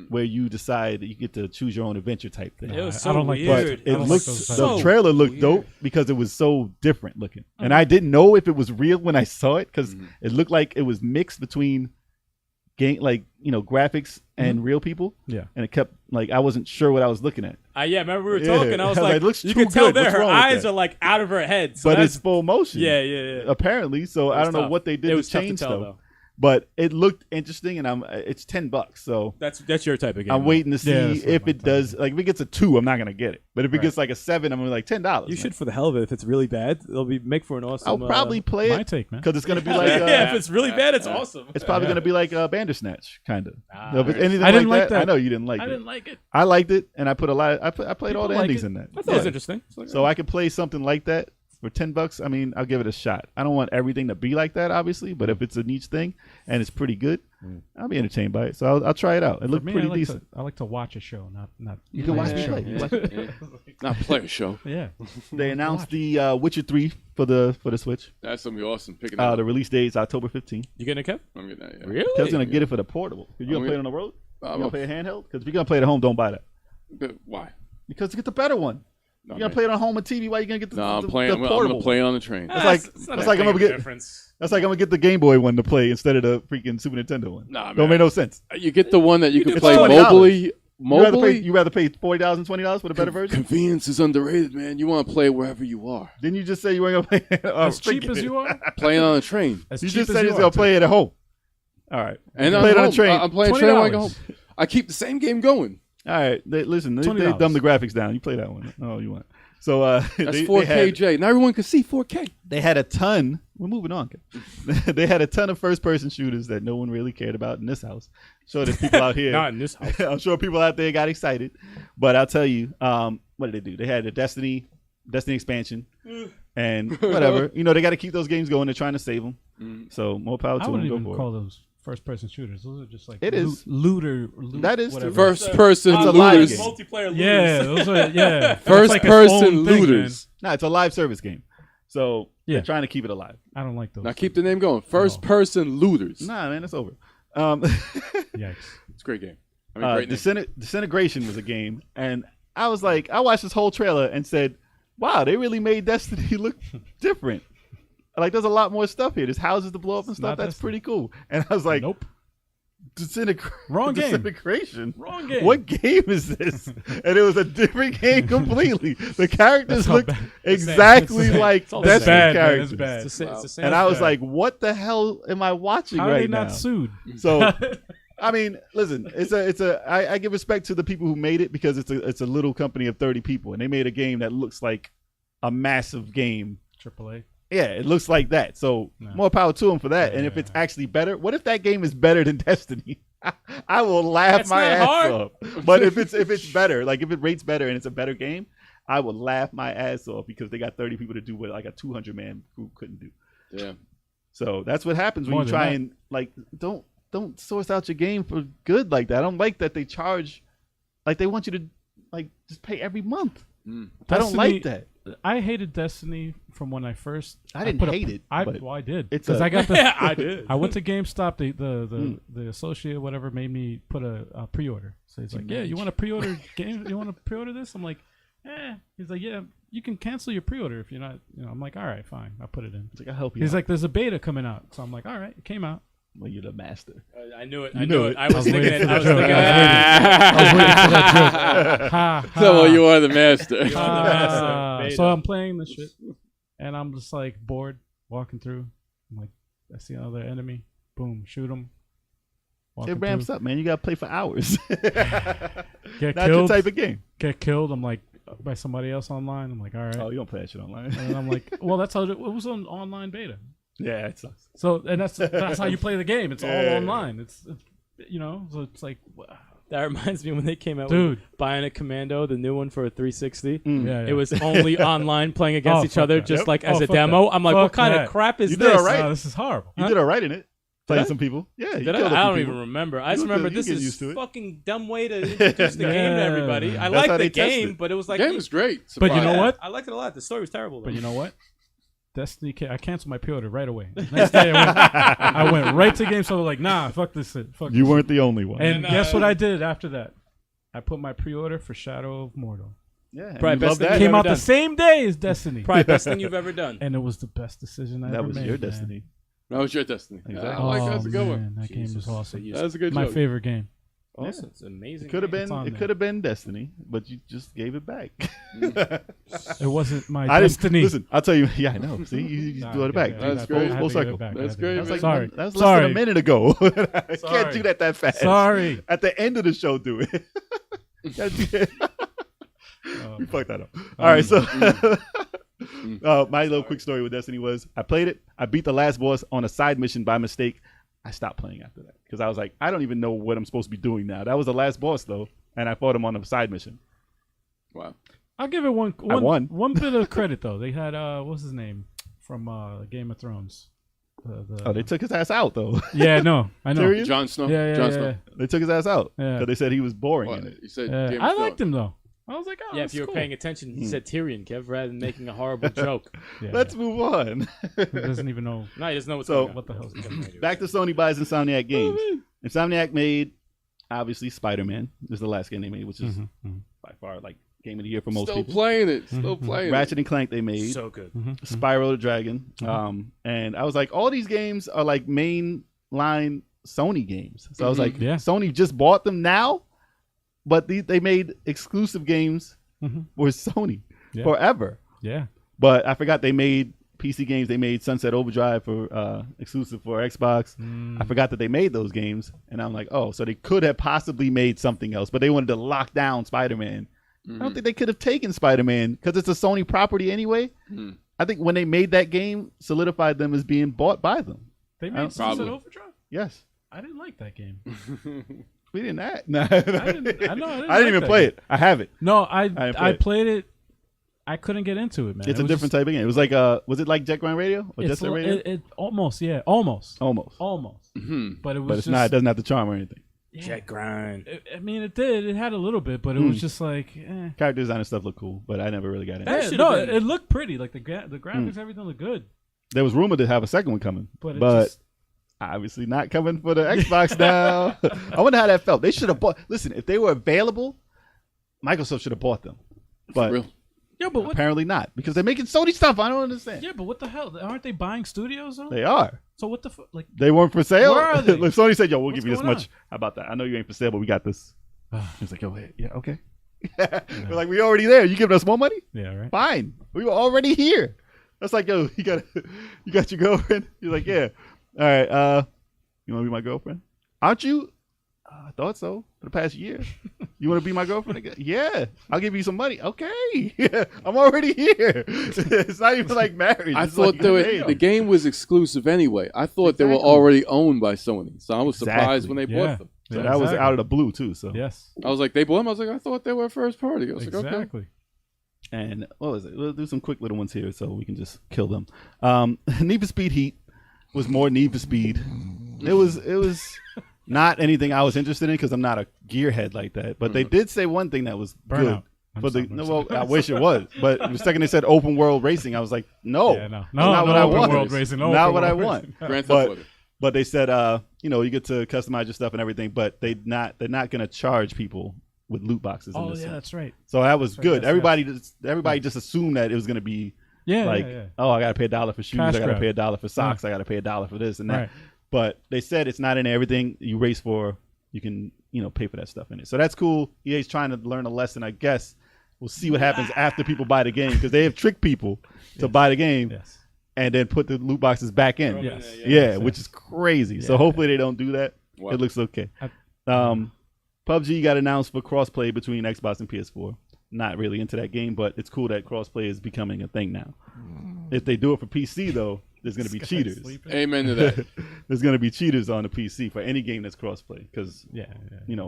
where you decide that you get to choose your own adventure type thing. It was so weird. But the trailer looked dope because it was so different looking. And I didn't know if it was real when I saw it because it looked like it was mixed between game, like, graphics and real people. Yeah. And it kept, like, I wasn't sure what I was looking at. Remember we were talking, I was like, looks you too can tell good. that What's her wrong with eyes that? are like out of her head. So but it's full motion. Yeah. Apparently. So I don't know what they did to change stuff. But it looked interesting, and it's $10. So that's your type of game. I'm waiting to see if it does. Like if it gets a 2, I'm not gonna get it. But if it gets like a 7, I'm gonna be like $10. You should, for the hell of it. If it's really bad, it'll make for an awesome. I'll probably play it. My take, man. Because it's gonna be like if it's really bad, it's awesome. It's probably gonna be like Bandersnatch, kind of. If it's anything I didn't like that. I know you didn't like it. I didn't like it. I liked it, and I put a lot. I played all the endings in that. I thought it was interesting. So I could play something like that for $10. I mean, I'll give it a shot. I don't want everything to be like that, obviously, but if it's a niche thing and it's pretty good, I'll be entertained by it. So I'll try it out. It looked pretty decent. I like to watch a show, not. You can watch it. Not play a show. Yeah. They announced the Witcher 3 for the Switch. That's gonna be awesome. Picking that up. The release date is October 15th. You getting it, Kev? I'm getting that. Yeah. Really? Kev's gonna get it for the portable. You gonna play it on the road? You gonna play a handheld? Because if you're gonna play it at home, don't buy that. Why? Because to get the better one. No, you're gonna play it on home and TV. Why you gonna get the I'm portable? I'm gonna play it on the train. That's like I'm gonna get. That's like I'm gonna get the Game Boy one to play instead of the freaking Super Nintendo one. Nah, man. Don't make no sense. You get the one that you can It's play $20. mobily. You rather pay $40, $20 for the better version? Convenience is underrated, man. You want to play wherever you are. Didn't you just say you weren't gonna play as cheap as you are? Playing on a train. You just said you're gonna play it at home. All right, and play it on a train. I'm playing train when I go home. I keep the same game going. All right, listen. They dumb the graphics down. You play that one. Oh, you want? So that's 4K. Now everyone can see 4K. They had a ton. We're moving on. They had a ton of first-person shooters that no one really cared about in this house. So there's people out here. Not in this house. I'm sure people out there got excited. But I'll tell you, what did they do? They had a Destiny expansion. And whatever, they got to keep those games going. They're trying to save them. So more power to I them. wouldn't Go even for call those first-person shooters. Those are just like It is. looter. That is whatever. First-person It's a live looters. game. Multiplayer looters. Yeah, those are That's First-person like its own thing, looters. Nah, it's a live service game. So Yeah. they're trying to keep it alive. man. I don't like those. Now keep the name going. First-person looters. Nah, man, it's over. Yikes. It's a great game. I mean, great name. Disintegration was a game, and I was like, I watched this whole trailer and said, "Wow, they really made Destiny look different. Like, there's a lot more stuff here. There's houses to blow up and stuff. Not That's Destiny. pretty cool." And I was like, Nope. Wrong game. Disintegration. Wrong game. What game is this?" And it was a different game completely. The characters That's how looked bad- exactly like all Destiny bad, man. characters. It's bad. It's the same. And I was like, "What the hell am I watching How are right they now?" not sued? So, I mean, listen, I give respect to the people who made it because it's a little company of 30 people, and they made a game that looks like a massive game. AAA. Yeah, it looks like that. So No. more power to them for that. And if it's actually better, what if that game is better than Destiny? I will laugh That's my not ass hard. off. But if it's better, like if it rates better and it's a better game, I will laugh my ass off because they got 30 people to do what like a 200-man group couldn't do. Yeah. So that's what happens when More you than try that. and like don't source out your game for good like that. I don't like that they charge like they want you to like just pay every month. I don't like that. I hated Destiny from when I first. I didn't hate it, I but did it's because a- I got the. Yeah, I did. I went to GameStop. The associate whatever made me put a pre-order. So he's like, "Yeah, you want to pre-order game? You want to pre-order this?" I'm like, "Eh." He's like, "Yeah, you can cancel your pre-order if you're not." I'm like, "All right, fine. I'll put it in." It's like I'll help you. He's out. like, "There's a beta coming out." So I'm like, "All right, it came out." Well, you're the master. I knew it. You I knew knew it. it. I was thinking waiting it. for I was the joke. thinking I was it. waiting for that joke. Ha, ha. So you are the master. You're the master. Beta. So I'm playing this shit, and I'm just like bored walking through. I'm like, I see another enemy. Boom, shoot him. It ramps up, man. You gotta play for hours. Get Not your killed. type of game. Get killed. I'm like by somebody else online. I'm like, all right. Oh, you don't play that shit online. And I'm like, well, that's how it was on online beta. Yeah, it sucks. So and that's how you play the game. It's all Yeah. online. It's so it's like, That reminds me when they came out Dude. with Bionic Commando, the new one for 360. yeah. It was only online playing against Oh, each fuck other, that. just Yep. like as Oh, a fuck demo. that. I'm like, Fuck what kind that. of crap is You did this? all right. Oh, this is horrible. You did all right in it. Playing I? some people. Yeah, you Did killed a few I don't people. even remember. I just You remember get this used to is it. fucking dumb way to introduce the game to Yeah. everybody. I That's like how the they test game, it. but it was like Game is great. But you know Surprise. what? I liked it a lot. The story was terrible. Though. But you know what? Destiny, I canceled my pre-order right away. Next day, I went right to GameStop. Like, nah, fuck this shit. Fuck You this weren't the only one. shit. And And, guess what I did after that? I put my pre-order for Shadow of Mordor. yeah, and Probably you best love thing that. you Came ever out done. the same day as Destiny, Probably best thing you've ever done. and it was the best decision I That ever was made. your man. destiny. That was your destiny. Exactly. I like that's a good one. Man, that game was awesome. That's a good My joke. favorite game. Awesome. It's amazing. It could have game. been. on It there. could have been Destiny, but you just gave it back. It wasn't my I didn't destiny. listen. I'll tell you. Yeah, I know. See, you Nah, brought it back. yeah, That's I great. had to Full give it circle. back. That's I had to great, give it man. back. Sorry. That was less Sorry. than a minute ago. I can't Sorry. do that fast. Sorry. At the end of the show, do it. Gotta do that. Oh, We fucked that up. All right, so my little quick story with Destiny was I played it. I beat the last boss on a side mission by mistake. I stopped playing after that because I was like, I don't even know what I'm supposed to be doing now. That was the last boss though, and I fought him on a side mission. Wow. I'll give it one won. bit of credit though. They had what's his name from Game of Thrones. Oh, they took his ass out though. Yeah, no, I know. Serious? Jon Snow. Yeah, Jon yeah, Snow. yeah. They took his ass out because Yeah. they said he was boring What? in it. You said Yeah. Game of I Thrones. liked him though. I was like, oh, Yeah, that's if you were cool. paying attention, he said Tyrion, Kev, rather than making a horrible joke. Yeah, Let's move on. he doesn't even know No, he doesn't know what's So- going on. what the hell's going on. Back to Sony buys Insomniac Games. Insomniac made obviously Spider-Man. This is the last game they made, which is by far like game of the year for most Still people. playing it. Still playing Ratchet and Clank they made. So good. Spyro the Dragon. And I was like, all these games are like main line Sony games. So I was like, Yeah. Sony just bought them now, but they made exclusive games for Sony Yeah. forever. Yeah. But I forgot they made PC games. They made Sunset Overdrive for exclusive for Xbox. I forgot that they made those games, and I'm like, oh, so they could have possibly made something else, but they wanted to lock down Spider-Man. I don't think they could have taken Spider-Man because it's a Sony property anyway. I think when they made that game, solidified them as being bought by them. They I made don't- Sunset Probably. Overdrive. Yes, I didn't like that game. we didn't act. No, I didn't I didn't like even that play game. it. I have it. No, I didn't play I it. played it I couldn't get into it, man. It's a different type of game. It was like was it like Jet Grind Radio or Jet Set Radio? It almost, yeah, almost. Mm-hmm. But it was But it's just, not. It doesn't have the charm or anything. Jet grind. I mean, it did. It had a little bit, but it was just like, Character design and stuff look cool, but I never really got into it. Yeah, no, it looked pretty. Like the graphics, everything looked good. There was rumored to have a second one coming, But but just, obviously not coming for the Xbox now. I wonder how that felt. They should have bought. Listen, if they were available, Microsoft should have bought them, but real. yeah, but what? apparently not because they're making Sony stuff. I don't understand. Yeah, but what the hell? Aren't they buying studios though? They are. So what the like? They weren't for sale. Where are they? Like Sony said, "Yo, we'll What's give you this going much. on? How about that? I know you ain't for sale, but we got this." He's like, "Yo, wait, yeah, okay." We're like, "We already there. You giving us more money? Yeah, right. Fine. We were already here." That's like, "Yo, you got your girlfriend?" He's like, "Yeah." All right. You want to be my girlfriend? Aren't you? I thought so for the past year. You want to be my girlfriend again? Yeah. I'll give you some money. Okay. I'm already here. It's not even like marriage. I It's thought like, the game was exclusive anyway. I thought they were already owned by Sony, so I was surprised when they bought them. So that was out of the blue too. So Yes. I was like, they bought them. I was like, I thought they were first party. I was like, okay. Exactly. And what was it? We'll do some quick little ones here so we can just kill them. Need for Speed Heat was more Need for Speed. It was not anything I was interested in because I'm not a gearhead like that. But they did say one thing that was Burnout. good. I wish it was. But the second they said open world racing, I was like, no, Yeah, no, that's not what I open want. world racing, no Not open what I world want. racing. Grand Theft But Auto. but they said, you get to customize your stuff and everything. But they're not going to charge people with loot boxes. Oh in this yeah, one. that's right. So that was good. yes, Everybody just assumed that it was going to be Yeah, like, yeah. oh, I got to pay $1 for shoes. Cash I got to grab. pay $1 for socks. I got to pay $1 for this and that. Right. But they said it's not in everything you race for. You can, pay for that stuff in it. So that's cool. EA's trying to learn a lesson, I guess. We'll see what happens after people buy the game because they have tricked people to buy the game Yes. and then put the loot boxes back in. Yes. Yeah, which is crazy. So Yeah. hopefully they don't do that. Wow. It looks okay. PUBG got announced for crossplay between Xbox and PS4. Not really into that game, but it's cool that crossplay is becoming a thing now. If they do it for PC, though, there's going to be cheaters. Amen to that. There's going to be cheaters on the PC for any game that's crossplay because, Yeah.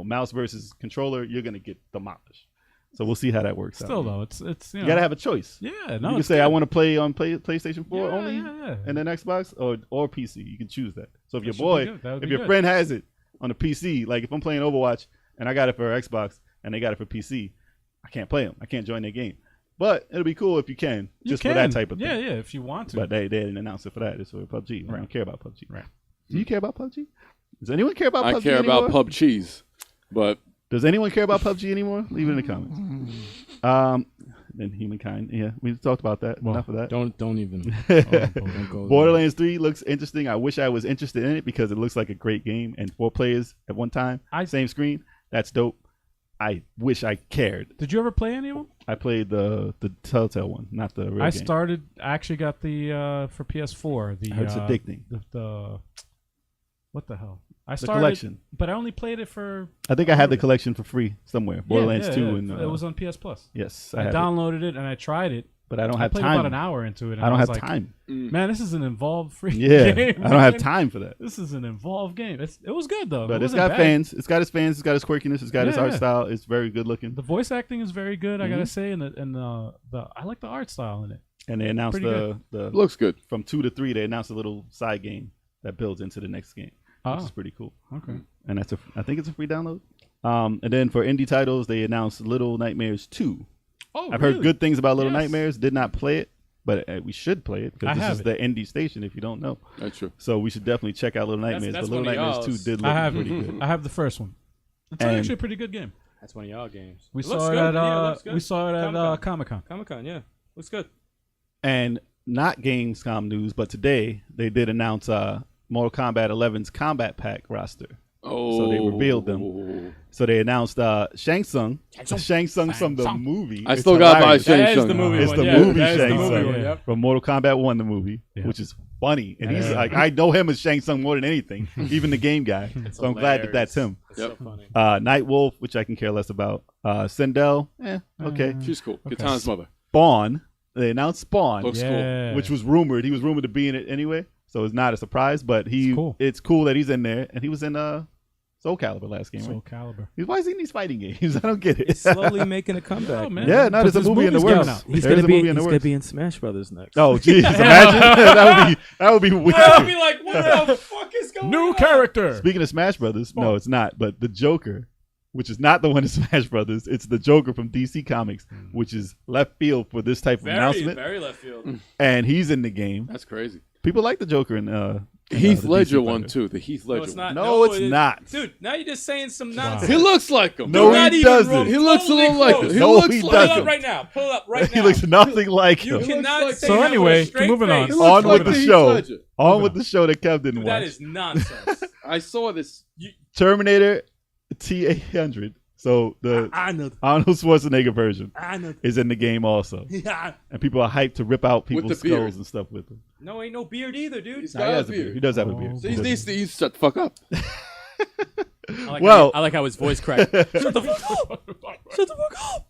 mouse versus controller, you're going to get demolished. So we'll see how that works out. Still though, it's You got to have a choice. Yeah, no. You can it's say, good. I want to play on PlayStation 4 Yeah, only yeah. and then Xbox or PC. You can choose that. So if That your should be boy, good. That would if be your good. friend has it on the PC, like if I'm playing Overwatch and I got it for Xbox and they got it for PC, I can't play them. I can't join their game. But it'll be cool if you can, just for that type of thing. Yeah, if you want to. But they didn't announce it for that. It's for PUBG. I Right. don't care about PUBG. Right. Do you care about PUBG? Does anyone care about PUBG I care anymore? about pub cheese, but Does anyone care about PUBG anymore? Leave it in the comments. Then Humankind. Yeah, we talked about that. Enough of that. Don't even. Don't go Borderlands 3 looks interesting. I wish I was interested in it because it looks like a great game and 4 players at one time, same screen. That's dope. I wish I cared. Did you ever play any of them? I played the Telltale one, not the real game. I actually got the for PS4. I heard it's addicting. The what the hell? The collection. But I only played it for. I think I had the collection for free somewhere. Borderlands 2 and it was on PS Plus. yes, I have it. downloaded it and I tried it. But I don't have played time. about an hour into it. And I don't was have like, time. Man, this is an involved freaking Yeah, game. I don't have man. time for that. This is an involved game. It was good though. But It it's wasn't got bad. fans. It's got its fans. It's got its quirkiness. It's got its Yeah, art yeah. style. It's very good looking. The voice acting is very good. I Mm-hmm. gotta say, and the I like the art style in it. And they announced Pretty the looks good. from 2 to 3. They announced a little side game that builds into the next game, which is pretty cool. Okay. And I think it's a free download. And then for indie titles, they announced Little Nightmares 2. Oh, I've heard really? good things about Little Yes. Nightmares. Did not play it, but we should play it I because this have is it. the indie station. If you don't know, That's true. so we should definitely check out Little Nightmares. that's But Little one of Nightmares 2 y'all's. did I look have pretty it. good. I have the first one. It's And- actually a pretty good game. That's one of y'all games. We It looks saw it good. at Yeah, it looks good. we saw it at Comic-Con. Comic-Con. Comic-Con, yeah. Looks good. And not Gamescom news, but today they did announce Mortal Kombat 11's Combat Pack roster. Oh, So they revealed them. So they announced Shang Tsung. Shang Tsung from the movie. I It's still got my hilarious. Shang That is Tsung. the movie It's one. the yeah, movie that is the Shang movie Tsung one, yep. from Mortal Kombat 1, the movie, Yeah. which is funny. And he's Yeah. like, I know him as Shang Tsung more than anything, even the game guy. It's So I'm glad that that's him. It's Yep. so funny. Night Wolf, which I can care less about. Sindel, okay. She's cool. Katana's mother. Spawn, they announced Spawn, Looks Yeah. which was rumored. He was rumored to be in it anyway, so it's not a surprise. But It's cool. it's cool that he's in there, and he was in Soul Calibur last game. Soul Right? Calibur. Why is he in these fighting games? I don't get it. He's slowly making a comeback. Oh, man. Yeah, no, there's a Because movie in the this works. movie's coming out. He's There's gonna a be movie in the works. in Smash Brothers next. Oh, jeez, imagine that would be weird. I'll be like, what the fuck is going New on? character. Speaking of Smash Brothers, no, it's not. But the Joker, which is not the one in Smash Brothers, it's the Joker from DC Comics, which is left field for this type of announcement. Very left field. And he's in the game. That's crazy. People like the Joker in Heath the Ledger DC one Fighter. too. The Heath Ledger. No, it's not. No, it's not. Dude, now you're just saying some nonsense. He looks like him. No, You're not he even doesn't. wrong. He looks a little like him. close. He No, looks he like Pull it doesn't. up right now. Pull it up right now. He looks nothing like You him. cannot like say So that with a anyway, straight moving on. face. On with like the Heath show. Ledger. On with the show that Kev didn't Dude, that watch. is nonsense. I saw this. Terminator T-800. So the I know. Arnold Schwarzenegger version I know. is in the game also. Yeah. And people are hyped to rip out people's the beard. skulls and stuff with them. No, ain't no beard either, dude. He's Nah, he got a has a beard. He beard. does have a beard. So he needs to shut the fuck up. Well- I like how his voice cracked. Shut the fuck up. Shut the fuck up.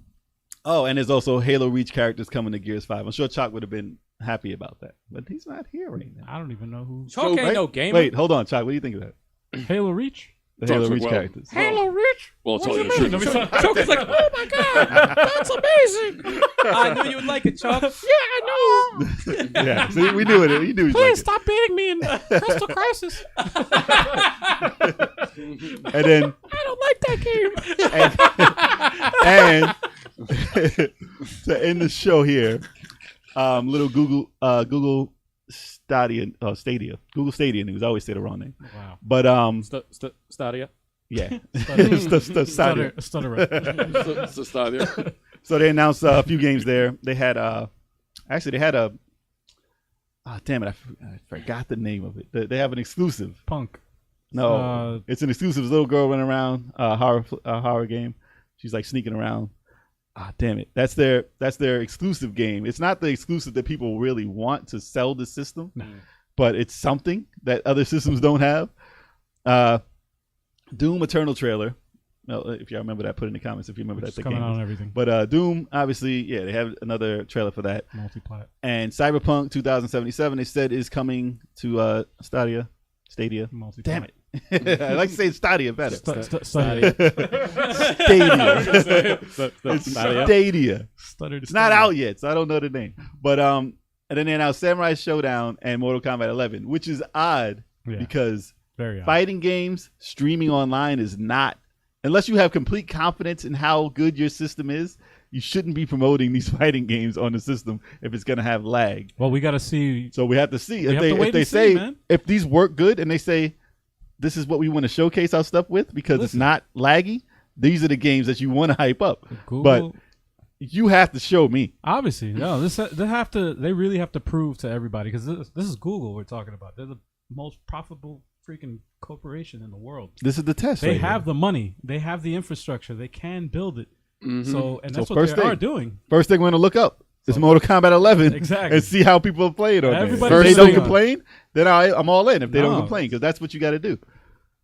Oh, and there's also Halo Reach characters coming to Gears 5. I'm sure Chalk would have been happy about that. But he's not here right now. I don't even know who. Chalk ain't Right? no gamer. Wait, hold on, Chalk. What do you think of that? Halo Reach. The Chalk's Halo like, Reach well, characters. Halo Reach. Well, it's all your Let me shit. try- Chalk is like, oh my god, that's amazing. I knew you would like it, Chalk. Yeah, I know. Yeah, see, we knew it. He knew he'd like it. stop beating me in Crystal Crisis. And then, I don't like that game. and to end the show here, little Google Stadia, Google Stadia news. I always say the wrong name. Wow. But Stadia. yeah, Stutter. Stadia. It's a Stadia. So they announced a few games there. They had damn it, I forgot the name of it. They have an exclusive. Punk. No, it's an exclusive. This little girl running around, horror game. She's like sneaking around. Damn it. That's their exclusive game. It's not the exclusive that people really want to sell the system, but it's something that other systems don't have. Doom Eternal trailer. No, if y'all remember that, put it in the comments if you remember It's that. coming out on everything. But Doom, obviously, yeah, they have another trailer for that. Multiplat. And Cyberpunk 2077, they said, is coming to Stadia. Multiplat. Damn it. I like to say Stadia better. Stadia. Stadia. It's Stadia. Stuttered. It's not out yet, so I don't know the name. But and then they announced Samurai Showdown and Mortal Kombat 11, which is odd because Very odd. fighting games streaming online is not, unless you have complete confidence in how good your system is, you shouldn't be promoting these fighting games on the system if it's going to have lag. Well, we got to see. So we have to see We have to wait if they and see, say man. if these work good and they say this is what we want to showcase our stuff with because it's not laggy. These are the games that you want to hype up. Google, But you have to show me. obviously, no. They really have to prove to everybody because this is Google we're talking about. They're the most profitable freaking corporation in the world. This is the test. They right have here. the money. They have the infrastructure. They can build it. Mm-hmm. So, and So that's what first they are thing. doing. First thing we're gonna look up is Mortal Kombat 11, Exactly. and see how people play it on there. Everybody If they First don't thing- complain, then I'm all in. If they don't No. complain, because that's what you got to do.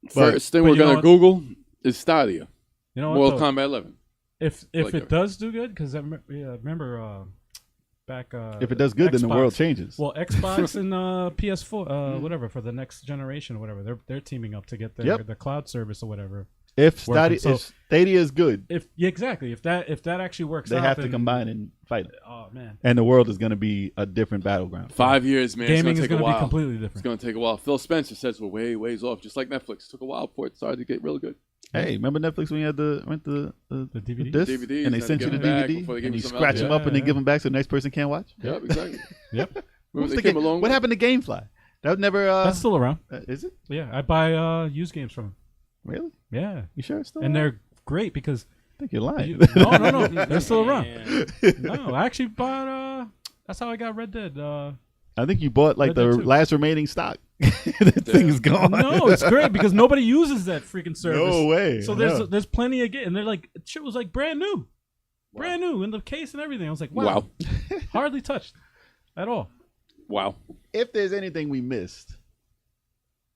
First thing but we're you know gonna what? Google is Stadia. You know what? Mortal though? Kombat 11. If Like it does do good, because remember back. If it does good, then the Xbox- world changes. Well, Xbox and PS4, whatever, for the next generation or whatever, they're teaming up to get their the cloud service or whatever. If working. Stadia is good, Exactly. If that actually works, they out, have to then- combine and fight it. Oh man, And the world is going to be a different battleground. 5 years, man. gaming it's is gonna take a going to be while. completely It's different. gonna take a while. Phil Spencer says we're ways off, just like Netflix. Took a while before it started to get real good. Hey, remember Netflix when you had to rent the DVD? disc DVDs, and they had sent to you the give them back DVD before they give and you you something scratch else. them up and then Yeah. give them back so the next person can't watch? Yep, exactly. Yep, Remember What's they the came game- along. What happened to GameFly? That was never. that's still around. Is it Yeah, I buy used games from them. really? Yeah, You sure it's still? and around? they're great because I think you're lying. no, they're still around. Man. No, I actually bought. That's how I got Red Dead. I think you bought like Red the Dead 2. last remaining stock. That thing's gone. No, it's great because nobody uses that freaking service. No way. So No. there's plenty of and they're like shit was like brand new, brand new in the case and everything. I was like, wow, hardly touched at all. Wow. If there's anything we missed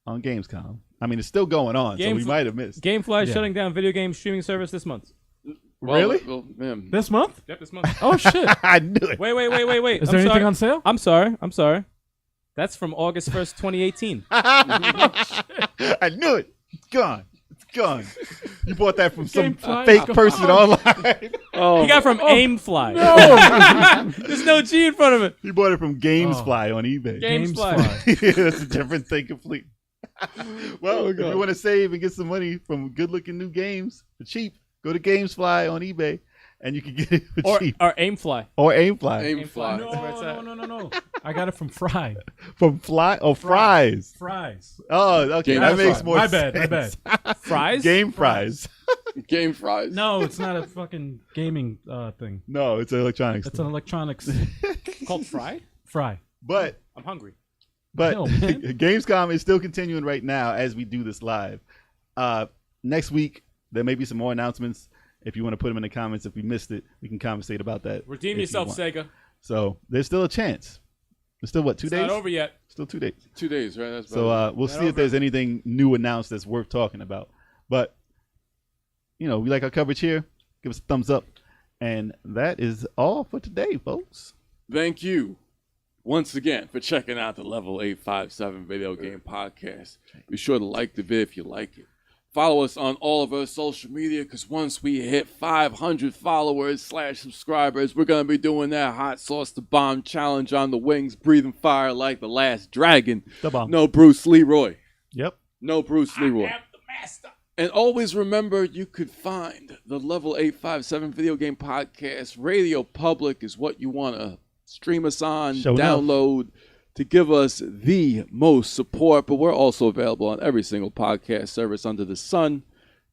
on Gamescom, I mean, it's still going on, so we might have missed. GameFly Yeah. shutting down video game streaming service this month. Really? Well, man. This month? Yep, this month. Oh shit! I knew it. Wait. Is there anything on sale? I'm sorry. That's from August 1st, 2018. I knew it. It's gone. It's gun. You bought that from some Gamefly? fake person online. Oh, He got from Aimfly. There's no G in front of it. You bought it from Gamesfly on eBay. Gamefly. Yeah, that's a different thing completely. Well, if you want to save and get some money from good-looking new games for cheap, go to Gamesfly on eBay, and you can get it for cheap. Or Aimfly. Or Aimfly. Aimfly. No. I got it from Fry. From Fries. Fries. Oh, okay. Game That makes Fry. more My sense. bad. Fries? Game Fries. Game Fries. No, it's not a fucking gaming thing. No, it's an electronics It's thing. an electronics Called Fry? Fry. But I'm hungry. Hell, man. Gamescom is still continuing right now as we do this live. Next week, there may be some more announcements. If you want to put them in the comments, if we missed it, we can conversate about that. Redeem if you yourself, want. Sega. So there's still a chance. There's still, what, 2 days? It's not over yet. Still 2 days. 2 days, right? That's So we'll see if there's anything new announced that's worth talking about. But, we like our coverage here. Give us a thumbs up. And that is all for today, folks. Thank you once again for checking out the Level 857 Video Game Podcast. Be sure to like the vid if you like it. Follow us on all of our social media, because once we hit 500 followers/subscribers, we're going to be doing that Hot Sauce the Bomb challenge on the wings, breathing fire like the last dragon. The bomb. No Bruce Leroy. Yep. No Bruce Leroy. I am the master. And always remember, you could find the Level 857 Video Game Podcast. Radio Public is what you want to stream us on, Show enough. download, to give us the most support. But we're also available on every single podcast service under the sun.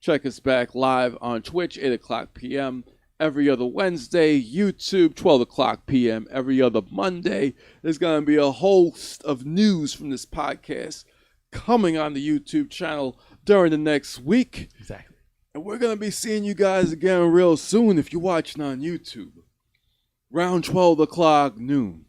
Check us back live on Twitch, 8 o'clock p.m. every other Wednesday, YouTube, 12 o'clock p.m. every other Monday. There's going to be a host of news from this podcast coming on the YouTube channel during the next week. Exactly. And we're going to be seeing you guys again real soon if you're watching on YouTube. Round 12 o'clock noon.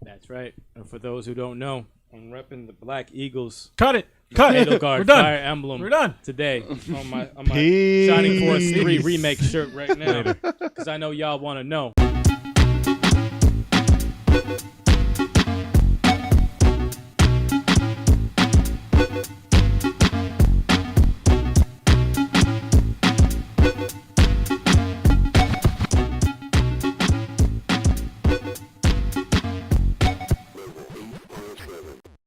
That's right. And for those who don't know, I'm repping the Black Eagles Cut it. Cut it. Natal Guard We're done. Fire Emblem We're done. today on my Peace. Shining Force 3 remake shirt right now, because I know y'all want to know.